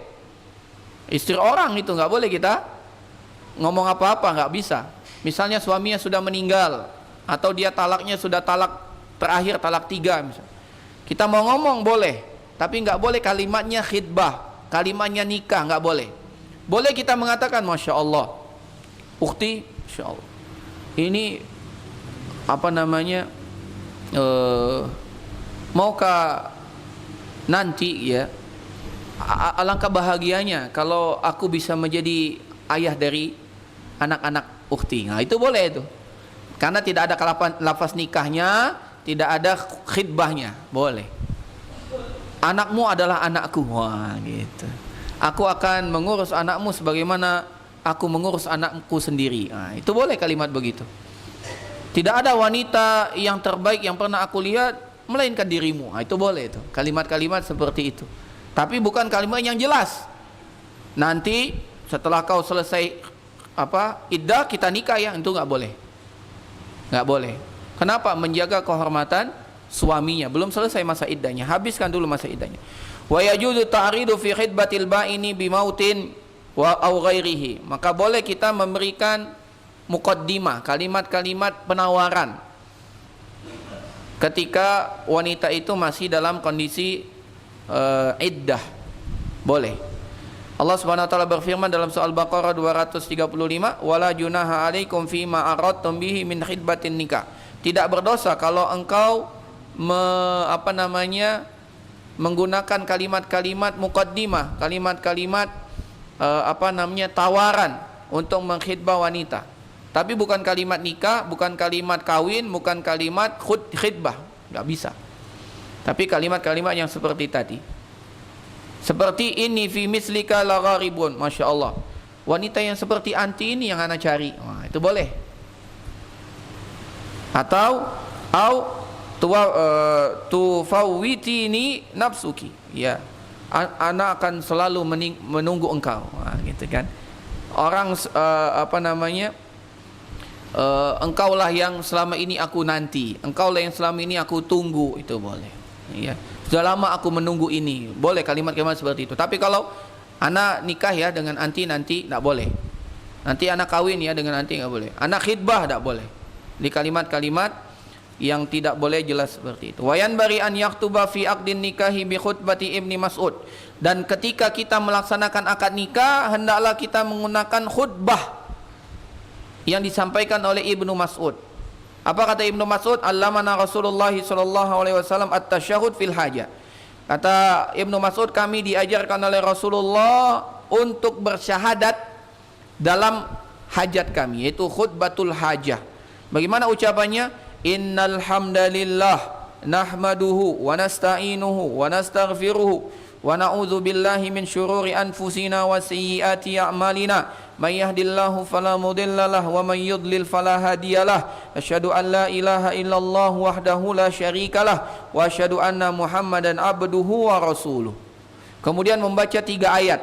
Istri orang itu nggak boleh kita ngomong apa-apa, nggak bisa. Misalnya suaminya sudah meninggal atau dia talaknya sudah talak terakhir, talak 3 misalnya. Kita mau ngomong boleh, tapi nggak boleh kalimatnya khidbah, kalimatnya nikah, nggak boleh. Boleh kita mengatakan masya Allah, ukti, masya Allah, ini maukah nanti ya, alangkah bahagianya kalau aku bisa menjadi ayah dari anak-anak ukhti. Nah itu boleh itu, karena tidak ada lafaz nikahnya, tidak ada khidbahnya, boleh. Anakmu adalah anakku, wah gitu. Aku akan mengurus anakmu sebagaimana aku mengurus anakku sendiri. Nah, itu boleh kalimat begitu. Tidak ada wanita yang terbaik yang pernah aku lihat melainkan dirimu. Nah, itu boleh itu, kalimat-kalimat seperti itu. Tapi bukan kalimat yang jelas. Nanti setelah kau selesai iddah kita nikah ya, itu nggak boleh. Nggak boleh. Kenapa? Menjaga kehormatan suaminya, belum selesai masa iddahnya, habiskan dulu masa iddahnya. Wa yajuzu ta'ridu fi khidbatil ba'ini bimautin wa aw ghairihi. Maka boleh kita memberikan muqaddimah, kalimat-kalimat penawaran ketika wanita itu masih dalam kondisi iddah. Boleh. Allah Subhanahu wa taala berfirman dalam surah Al-Baqarah 235, wala junaha alaikum fima aradtum bihi min khidbatin nikah. Tidak berdosa kalau engkau menggunakan kalimat-kalimat muqaddimah, kalimat-kalimat tawaran untuk mengkhidbah wanita. Tapi bukan kalimat nikah, bukan kalimat kawin, bukan kalimat khidbah, enggak bisa. Tapi kalimat-kalimat yang seperti tadi. Seperti ini fi mislika la gharibun, Masya Allah, wanita yang seperti anti ini yang anak cari. Wah, itu boleh. Atau tufawwitini nafsuki, ya, anak akan selalu menunggu engkau. Wah, gitu kan. Orang engkaulah yang selama ini aku nanti, engkaulah yang selama ini aku tunggu, itu boleh. Ya. Sudah lama aku menunggu ini, boleh kalimat-kalimat seperti itu. Tapi kalau anak nikah ya dengan anti nanti tidak boleh. Nanti anak kawin ya dengan anti nggak boleh. Anak khidbah tidak boleh. Di kalimat-kalimat yang tidak boleh jelas seperti itu. Wayan bari an yaktuba fi aqdin nikahi bi khutbati Ibni Mas'ud. Dan ketika kita melaksanakan akad nikah, hendaklah kita menggunakan khutbah yang disampaikan oleh Ibnu Mas'ud. Apa kata Ibnu Mas'ud? Allamana Rasulullah sallallahu alaihi wasallam at-tasyahhud fil hajah. Kata Ibnu Mas'ud, kami diajarkan oleh Rasulullah untuk bersyahadat dalam hajat kami, yaitu khutbatul hajah. Bagaimana ucapannya? Innal hamdalillah nahmaduhu wa nasta'inuhu wa nastaghfiruhu wa na'udzu billahi min syururi anfusina wa sayyiati a'malina. Man yahdillahu fala mudhillalah wa man yudlil fala hadiyalah. Asyhadu an la ilaha illallah wahdahu la syarikalah wa asyhadu anna Muhammadan abduhu wa rasuluh. Kemudian membaca 3 ayat.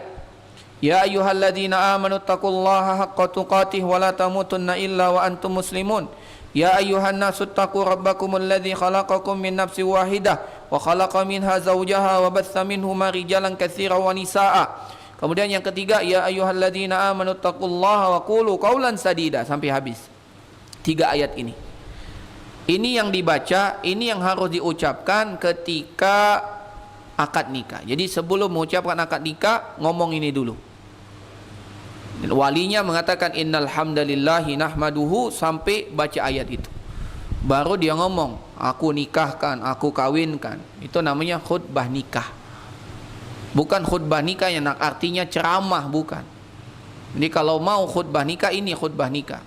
Ya ayyuhalladzina amanu taqullaha haqqa tuqatih wa la tamutunna illa wa antum muslimun. Ya ayyuhan nasu taqu rabbakumul ladzi khalaqakum min nafsin wahidah wa khalaqa minha zawjaha wa batsa minhuma rijalan katsiran wa nisaa. Kemudian yang ketiga, ya ayyuhalladzina amanu taqullaha wa qulu qaulan sadida, sampai habis. 3 ayat ini. Ini yang dibaca, ini yang harus diucapkan ketika akad nikah. Jadi sebelum mengucapkan akad nikah, ngomong ini dulu. Walinya mengatakan innal hamdalillahi nahmaduhu sampai baca ayat itu. Baru dia ngomong, aku nikahkan, aku kawinkan. Itu namanya khutbah nikah. Bukan khutbah nikah yang artinya ceramah, bukan. Jadi kalau mau khutbah nikah, ini khutbah nikah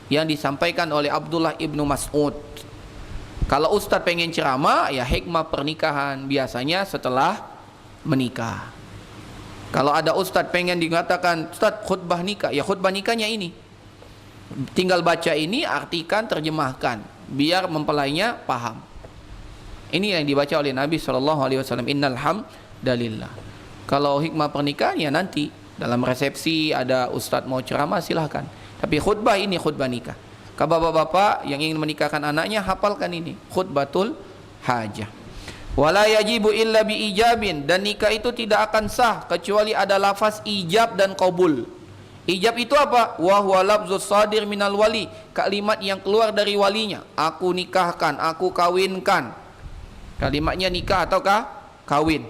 yang disampaikan oleh Abdullah ibnu Mas'ud. Kalau ustadz pengen ceramah, ya hikmah pernikahan biasanya setelah menikah. Kalau ada ustadz pengen dikatakan ustadz khutbah nikah, ya khutbah nikahnya ini. Tinggal baca ini, artikan, terjemahkan, biar mempelainya paham. Ini yang dibaca oleh Nabi SAW. Innal hamdalillah. Kalau hikmah pernikahan ya nanti dalam resepsi ada ustadz mau ceramah, silahkan. Tapi khutbah ini khutbah nikah. Kalau bapak-bapak yang ingin menikahkan anaknya, hafalkan ini khutbatul hajah. Wala yajibu illa bi ijabin, dan nikah itu tidak akan sah kecuali ada lafaz ijab dan qabul. Ijab itu apa? Wa huwa lafzus sadir minal wali, kalimat yang keluar dari walinya. Aku nikahkan, aku kawinkan. Kalimatnya nikah ataukah kawin.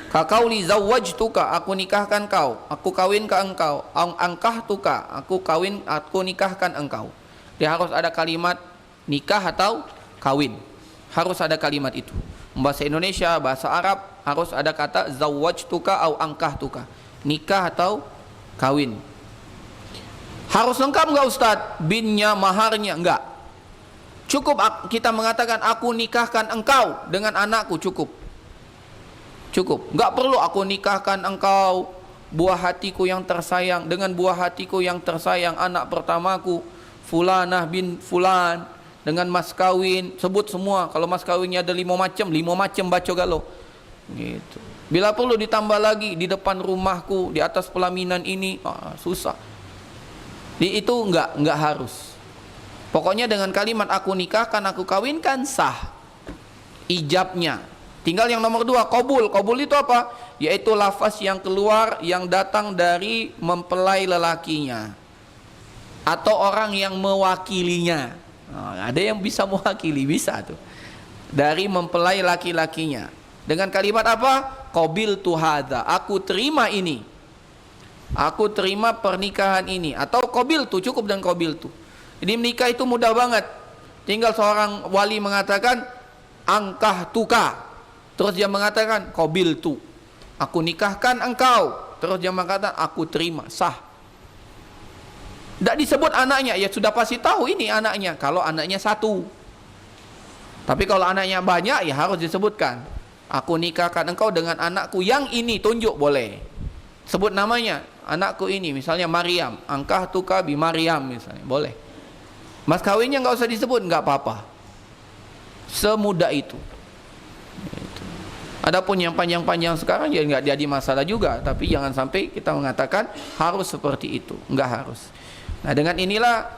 Kaqauli zawwajtuka, aku nikahkan kau, aku kawin ke engkau. Angkahtuka, aku nikahkan engkau. Dia harus ada kalimat nikah atau kawin. Harus ada kalimat itu. Bahasa Indonesia, bahasa Arab harus ada kata zawwajtuka au angkahtuka. Nikah atau kawin. Harus lengkap enggak Ustaz? Binnya, maharnya enggak. Cukup kita mengatakan aku nikahkan engkau dengan anakku, cukup. Cukup, enggak perlu aku nikahkan engkau buah hatiku yang tersayang dengan buah hatiku yang tersayang, anak pertamaku Fulanah bin Fulan, dengan mas kawin, sebut semua. Kalau mas kawinnya ada 5 macam baca galau gitu. Bila perlu ditambah lagi di depan rumahku, di atas pelaminan ini, susah. Itu enggak harus. Pokoknya dengan kalimat aku nikahkan, aku kawinkan, sah. ijabnya. Tinggal yang nomor 2, qabul. Qabul itu apa? Yaitu lafaz yang keluar, yang datang dari mempelai lelakinya atau orang yang mewakilinya. Ada yang bisa mewakili, bisa tuh, dari mempelai laki-lakinya dengan kalimat apa? Qabiltu hadza, aku terima ini, aku terima pernikahan ini. Atau qabiltu, cukup dan qabiltu. Ini menikah itu mudah banget. Tinggal seorang wali mengatakan angkah tuka, terus dia mengatakan qabiltu, aku nikahkan engkau, terus dia mengatakan aku terima, sah. Tidak disebut anaknya, ya sudah pasti tahu ini anaknya kalau anaknya 1. Tapi kalau anaknya banyak, ya harus disebutkan, aku nikahkan engkau dengan anakku yang ini, tunjuk, boleh sebut namanya, anakku ini misalnya Maryam, angkah tuka bi Maryam misalnya, boleh. Mas kawinnya nggak usah disebut, nggak apa-apa, semudah itu. Adapun yang panjang-panjang sekarang ya nggak jadi masalah juga, tapi jangan sampai kita mengatakan harus seperti itu, nggak harus. Nah, dengan inilah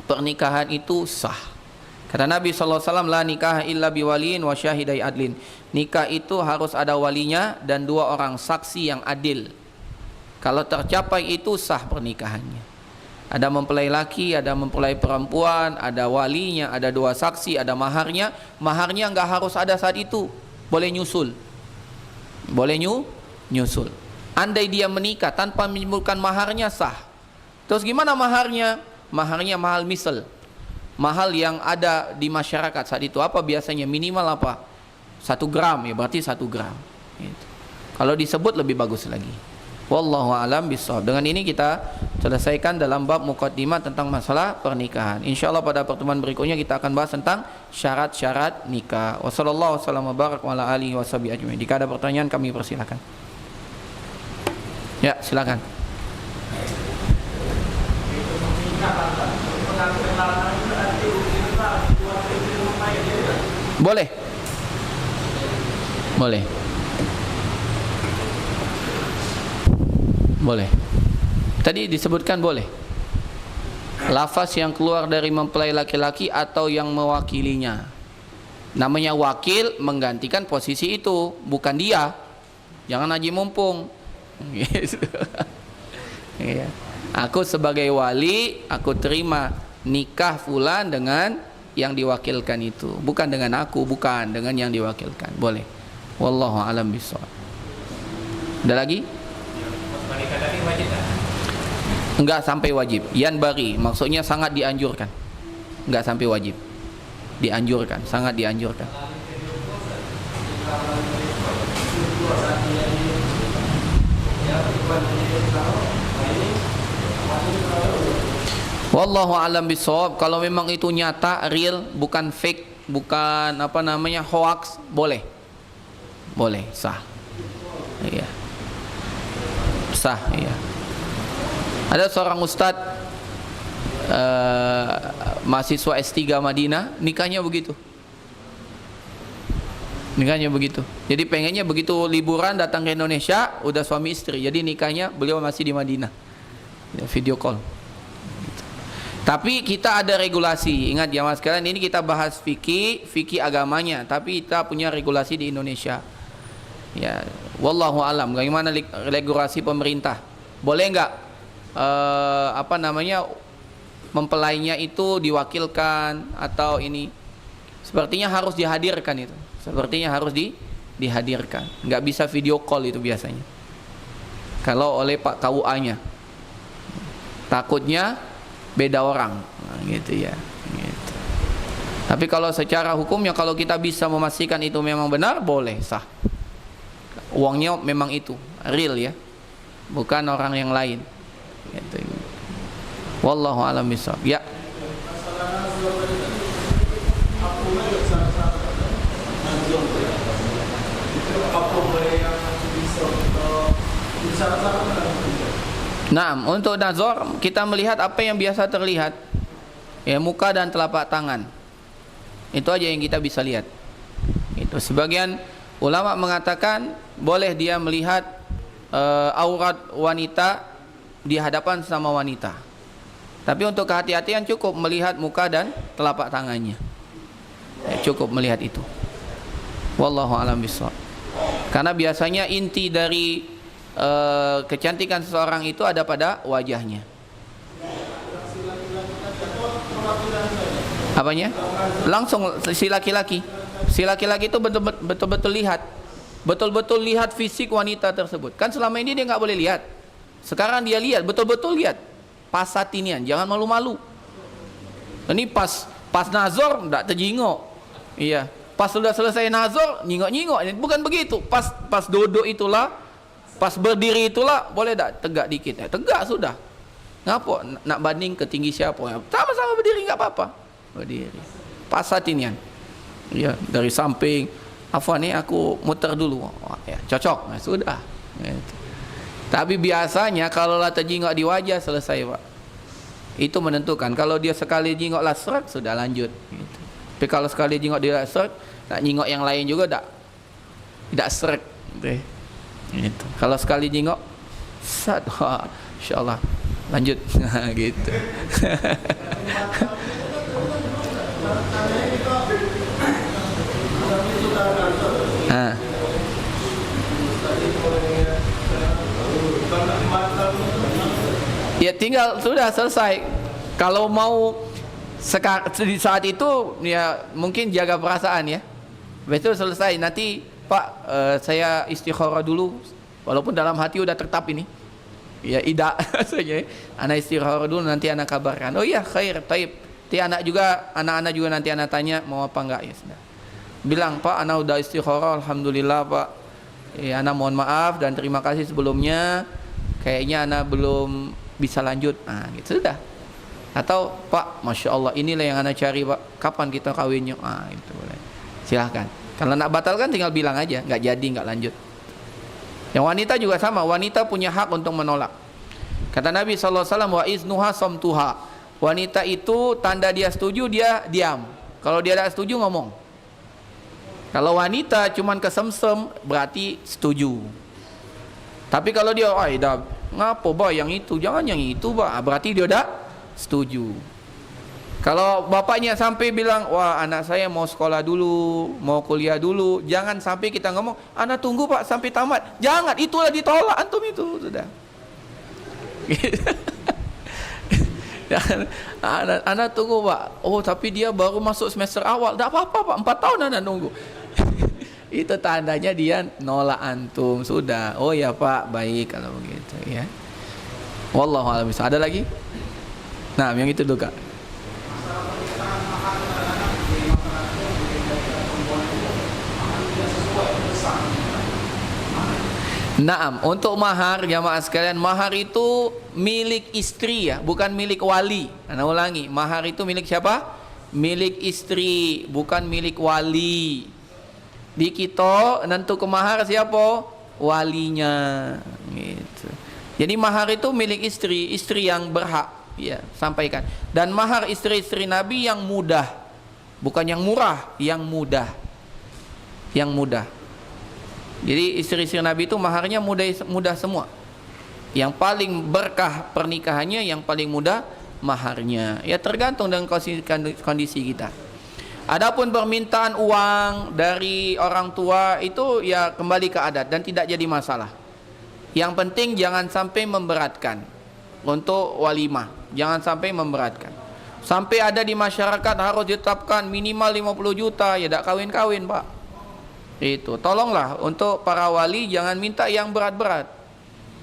pernikahan itu sah. Kata Nabi SAW, la nikah illa biwaliin wa syahidai adlin. Nikah itu harus ada walinya dan 2 orang saksi yang adil. Kalau tercapai itu sah pernikahannya. Ada mempelai laki, ada mempelai perempuan, ada walinya, ada 2 saksi, ada maharnya. Maharnya nggak harus ada saat itu, boleh nyusul. Boleh nyusul. Andai dia menikah tanpa menyebutkan maharnya, sah. Terus gimana maharnya? Maharnya mahal misal, mahal yang ada di masyarakat saat itu. Apa biasanya? Minimal apa? 1 gram, ya berarti 1 gram gitu. Kalau disebut lebih bagus lagi. Wallahu a'lam bishawab. Dengan ini kita selesaikan dalam bab muqaddimah tentang masalah pernikahan. InsyaAllah pada pertemuan berikutnya kita akan bahas tentang syarat-syarat nikah. Wassallallahu wasallam wa barak wa ala alihi washabihi ajma'in. Jika ada pertanyaan kami persilakan. Ya, silakan. Boleh. Boleh. Boleh. Tadi disebutkan boleh. Lafaz yang keluar dari mempelai laki-laki atau yang mewakilinya. Namanya wakil, menggantikan posisi itu, bukan dia. Jangan haji mumpung. Iya. Aku sebagai wali, aku terima nikah fulan dengan yang diwakilkan itu, bukan dengan aku, bukan dengan yang diwakilkan. Boleh. Wallahu a'lam bishawab. Ada lagi? Enggak sampai wajib. Yan bari, maksudnya sangat dianjurkan. Enggak sampai wajib. Dianjurkan, sangat dianjurkan. Wallahu a'lam bishawab. Kalau memang itu nyata, real, bukan fake, bukan apa namanya hoax, boleh. Boleh, sah. Iya. Sah, iya. Ada seorang ustadz mahasiswa S3 Madinah, nikahnya begitu. Nikahnya begitu. Jadi pengennya begitu liburan datang ke Indonesia, udah suami istri. Jadi nikahnya beliau masih di Madinah. Video call. Tapi kita ada regulasi. Ingat ya mas sekalian, ini kita bahas fikih agamanya, tapi kita punya regulasi di Indonesia. Ya, wallahu alam. Bagaimana regulasi pemerintah? Boleh nggak apa namanya mempelainya itu diwakilkan atau ini? Sepertinya harus dihadirkan itu. Sepertinya harus dihadirkan. Nggak bisa video call itu biasanya. Kalau oleh Pak KUA-nya, takutnya beda orang, nah, gitu ya. Gitu. Tapi kalau secara hukumnya, kalau kita bisa memastikan itu memang benar, boleh, sah. Uangnya memang itu real ya, bukan orang yang lain. Gitu. Wallahu a'lam bishawab. Ya. Nah, untuk nazar kita melihat apa yang biasa terlihat, ya, muka dan telapak tangan. Itu aja yang kita bisa lihat. Itu sebagian ulama mengatakan boleh dia melihat aurat wanita di hadapan sama wanita. Tapi untuk kehati-hatian cukup melihat muka dan telapak tangannya. Ya, cukup melihat itu. Wallahu a'lam bishawab. Karena biasanya inti dari kecantikan seseorang itu ada pada wajahnya. Apanya? Langsung si laki-laki itu betul-betul lihat, betul-betul lihat fisik wanita tersebut. Kan selama ini dia nggak boleh lihat. Sekarang dia lihat, betul-betul lihat. Pasatinian, jangan malu-malu. Ini pas nazar nggak terjingok. Iya. Pas sudah selesai nazar, nyingok-nyingok. Bukan begitu. Pas duduk itulah, pas berdiri itulah, boleh tak tegak dikit? Tegak sudah. Ngapa nak banding ke tinggi siapa? Sama-sama berdiri nggak apa-apa. Berdiri. Pasatinian. Ya, dari samping. Afwan nih aku muter dulu. Oh, ya, cocok. Nah, sudah. Gitu. Tapi biasanya kalau lah terjingok di wajah selesai, Pak. Itu menentukan. Kalau dia sekali jingok lah serak, sudah lanjut. Gitu. Tapi kalau sekali jingok dia serak, tak jingok yang lain juga tidak serak. Gitu. Kalau sekali jingok, insyaallah lanjut. Gitu. Ya tinggal sudah selesai. Kalau mau di saat itu ya mungkin jaga perasaan ya. Betul selesai nanti Pak saya istikharah dulu walaupun dalam hati udah tetap ini. Ya tidak saja. Anak istikharah dulu nanti anak kabarkan. Oh iya khair taib. Anak-anak juga nanti anak tanya mau apa enggak ya sudah. Bilang Pak anak udah istikharah alhamdulillah Pak. Ya anak mohon maaf dan terima kasih sebelumnya. Kayaknya anak belum bisa lanjut. Nah, gitu sudah. Atau Pak, Masya Allah inilah yang anak cari Pak. Kapan kita kawinnya? Ah, itu boleh. Silahkan. Kalau nak batalkan tinggal bilang aja, nggak jadi, nggak lanjut. Yang wanita juga sama. Wanita punya hak untuk menolak. Kata Nabi SAW, wa iznuha somtuha. Wanita itu tanda dia setuju dia diam. Kalau dia tidak setuju ngomong. Kalau wanita cuman kesemsem berarti setuju. Tapi kalau dia, ngapa bah yang itu, jangan yang itu bah, berarti dia udah setuju. Kalau bapaknya sampai bilang, wah anak saya mau sekolah dulu, mau kuliah dulu, jangan sampai kita ngomong, anak tunggu Pak sampai tamat. Jangan, itulah ditolak antum itu sudah. Anak tunggu Pak. Oh tapi dia baru masuk semester awal, tidak apa-apa Pak, 4 tahun anak nunggu. Itu tandanya dia nolak antum sudah. Oh ya Pak baik kalau begitu ya. Wallahu a'lam bishawab. Ada lagi? Nah yang itu dulu Kak. Naam, untuk mahar jamaah sekalian, mahar itu milik istri ya, bukan milik wali. Ana ulangi, mahar itu milik siapa? Milik istri, bukan milik wali. Di kita nentu ke mahar siapa? Walinya gitu. Jadi mahar itu milik istri, istri yang berhak ya, sampaikan. Dan mahar istri-istri Nabi yang mudah. Bukan yang murah, yang mudah. Yang mudah. Jadi istri-istri Nabi itu maharnya mudah semua. Yang paling berkah pernikahannya, yang paling mudah maharnya. Ya tergantung dengan kondisi kita. Adapun permintaan uang dari orang tua itu ya kembali ke adat dan tidak jadi masalah. Yang penting jangan sampai memberatkan untuk walimah. Jangan sampai memberatkan. Sampai ada di masyarakat harus ditetapkan minimal 50 juta, ya tidak kawin-kawin Pak. Itu tolonglah untuk para wali jangan minta yang berat-berat.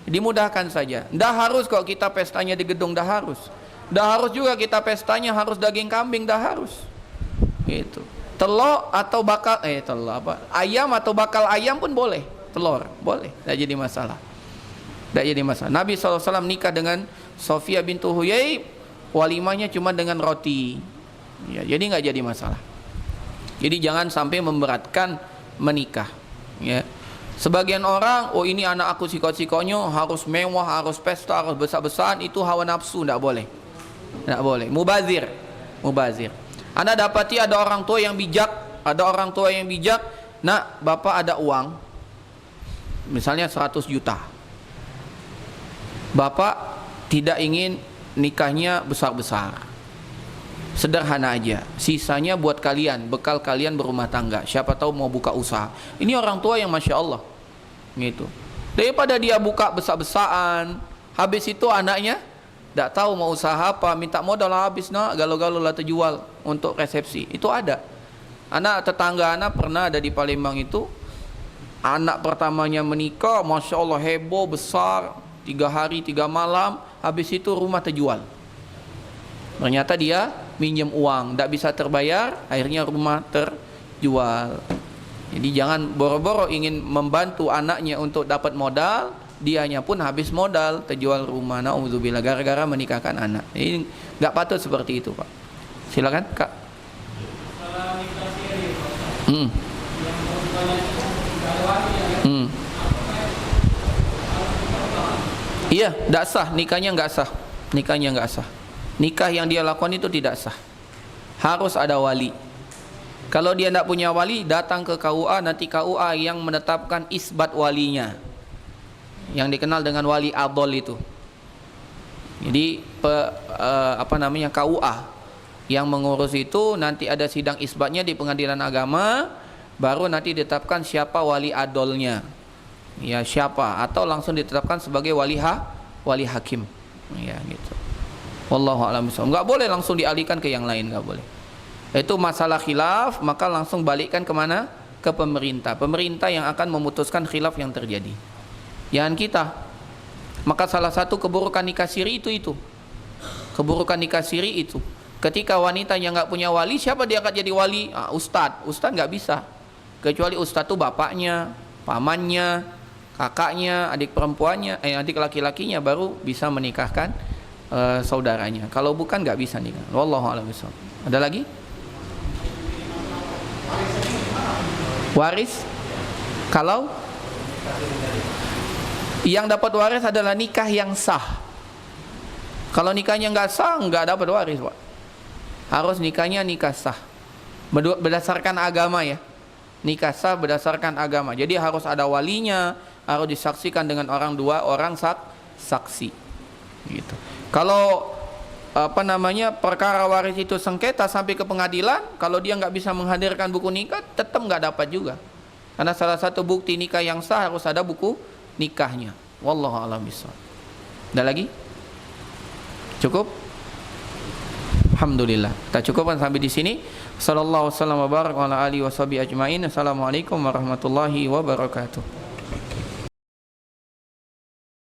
Dimudahkan saja. Tidak harus kok kita pestanya di gedung, tidak harus. Tidak harus juga kita pestanya harus daging kambing, tidak harus. Itu telur atau bakal telur apa ayam atau bakal ayam pun boleh, telur boleh, tidak jadi masalah, tidak jadi masalah. Nabi SAW nikah dengan Sofia bintu Huyai, walimahnya cuma dengan roti ya, jadi nggak jadi masalah. Jadi jangan sampai memberatkan menikah ya. Sebagian orang, oh ini anak aku sikot-sikotnya harus mewah, harus pesta, harus besar-besaran, itu hawa nafsu, tidak boleh, tidak boleh. Mubazir. Anda dapati ada orang tua yang bijak, nak bapak ada uang, misalnya 100 juta. Bapak tidak ingin nikahnya besar-besar. Sederhana aja. Sisanya buat kalian, bekal kalian berumah tangga. Siapa tahu mau buka usaha. Ini orang tua yang Masya Allah. Gitu. Daripada dia buka besar-besaran, habis itu anaknya tidak tahu mau usaha apa, minta modal habis, nak galau-galau lah terjual untuk resepsi. Itu ada. Anak tetangga anak pernah ada di Palembang itu, anak pertamanya menikah, Masya Allah heboh besar, 3 hari 3 malam, habis itu rumah terjual. Ternyata dia minjem uang, tidak bisa terbayar, akhirnya rumah terjual. Jadi jangan boro-boro ingin membantu anaknya untuk dapat modal, dianya pun habis modal, terjual rumah. Nauzubillah, gara-gara menikahkan anak. Ini nggak patut seperti itu, Pak. Silakan, Kak. Iya, tidak sah, nikahnya nggak sah. Nikahnya nggak sah. Nikah yang dia lakukan itu tidak sah. Harus ada wali. Kalau dia tidak punya wali, datang ke KUA, nanti KUA yang menetapkan isbat walinya, yang dikenal dengan wali adol itu. Jadi KUA yang mengurus itu, nanti ada sidang isbatnya di pengadilan agama, baru nanti ditetapkan siapa wali adolnya, ya siapa, atau langsung ditetapkan sebagai wali hakim, ya gitu. Wallahu a'lam bishawab. Nggak boleh langsung dialihkan ke yang lain, nggak boleh. Itu masalah khilaf, maka langsung balikkan kemana? Ke pemerintah. Pemerintah yang akan memutuskan khilaf yang terjadi. Jangan kita. Maka salah satu keburukan nikah siri itu. Keburukan nikah siri itu. Ketika wanita yang nggak punya wali, siapa dia akan jadi wali? Ustadz. Ustadz nggak bisa. Kecuali ustadz itu bapaknya, pamannya, kakaknya, adik perempuannya, adik laki-lakinya baru bisa menikahkan saudaranya. Kalau bukan nggak bisa nikah. Wallahu a'lam bishawab. Ada lagi? Waris? Kalau yang dapat waris adalah nikah yang sah. Kalau nikahnya nggak sah, nggak dapat waris, Pak. Harus nikahnya nikah sah. Berdasarkan agama ya. Nikah sah berdasarkan agama. Jadi harus ada walinya, harus disaksikan dengan dua orang saksi. Gitu. Kalau perkara waris itu sengketa sampai ke pengadilan, kalau dia nggak bisa menghadirkan buku nikah, tetap nggak dapat juga. Karena salah satu bukti nikah yang sah harus ada buku nikahnya. Wallahu a'lam bishawab. Ada lagi? Cukup? Alhamdulillah. Kita cukupkan sampai di sini. Sallallahu alaihi wasallam wa baraka ala alihi washabihi ajmain. Assalamualaikum warahmatullahi wabarakatuh.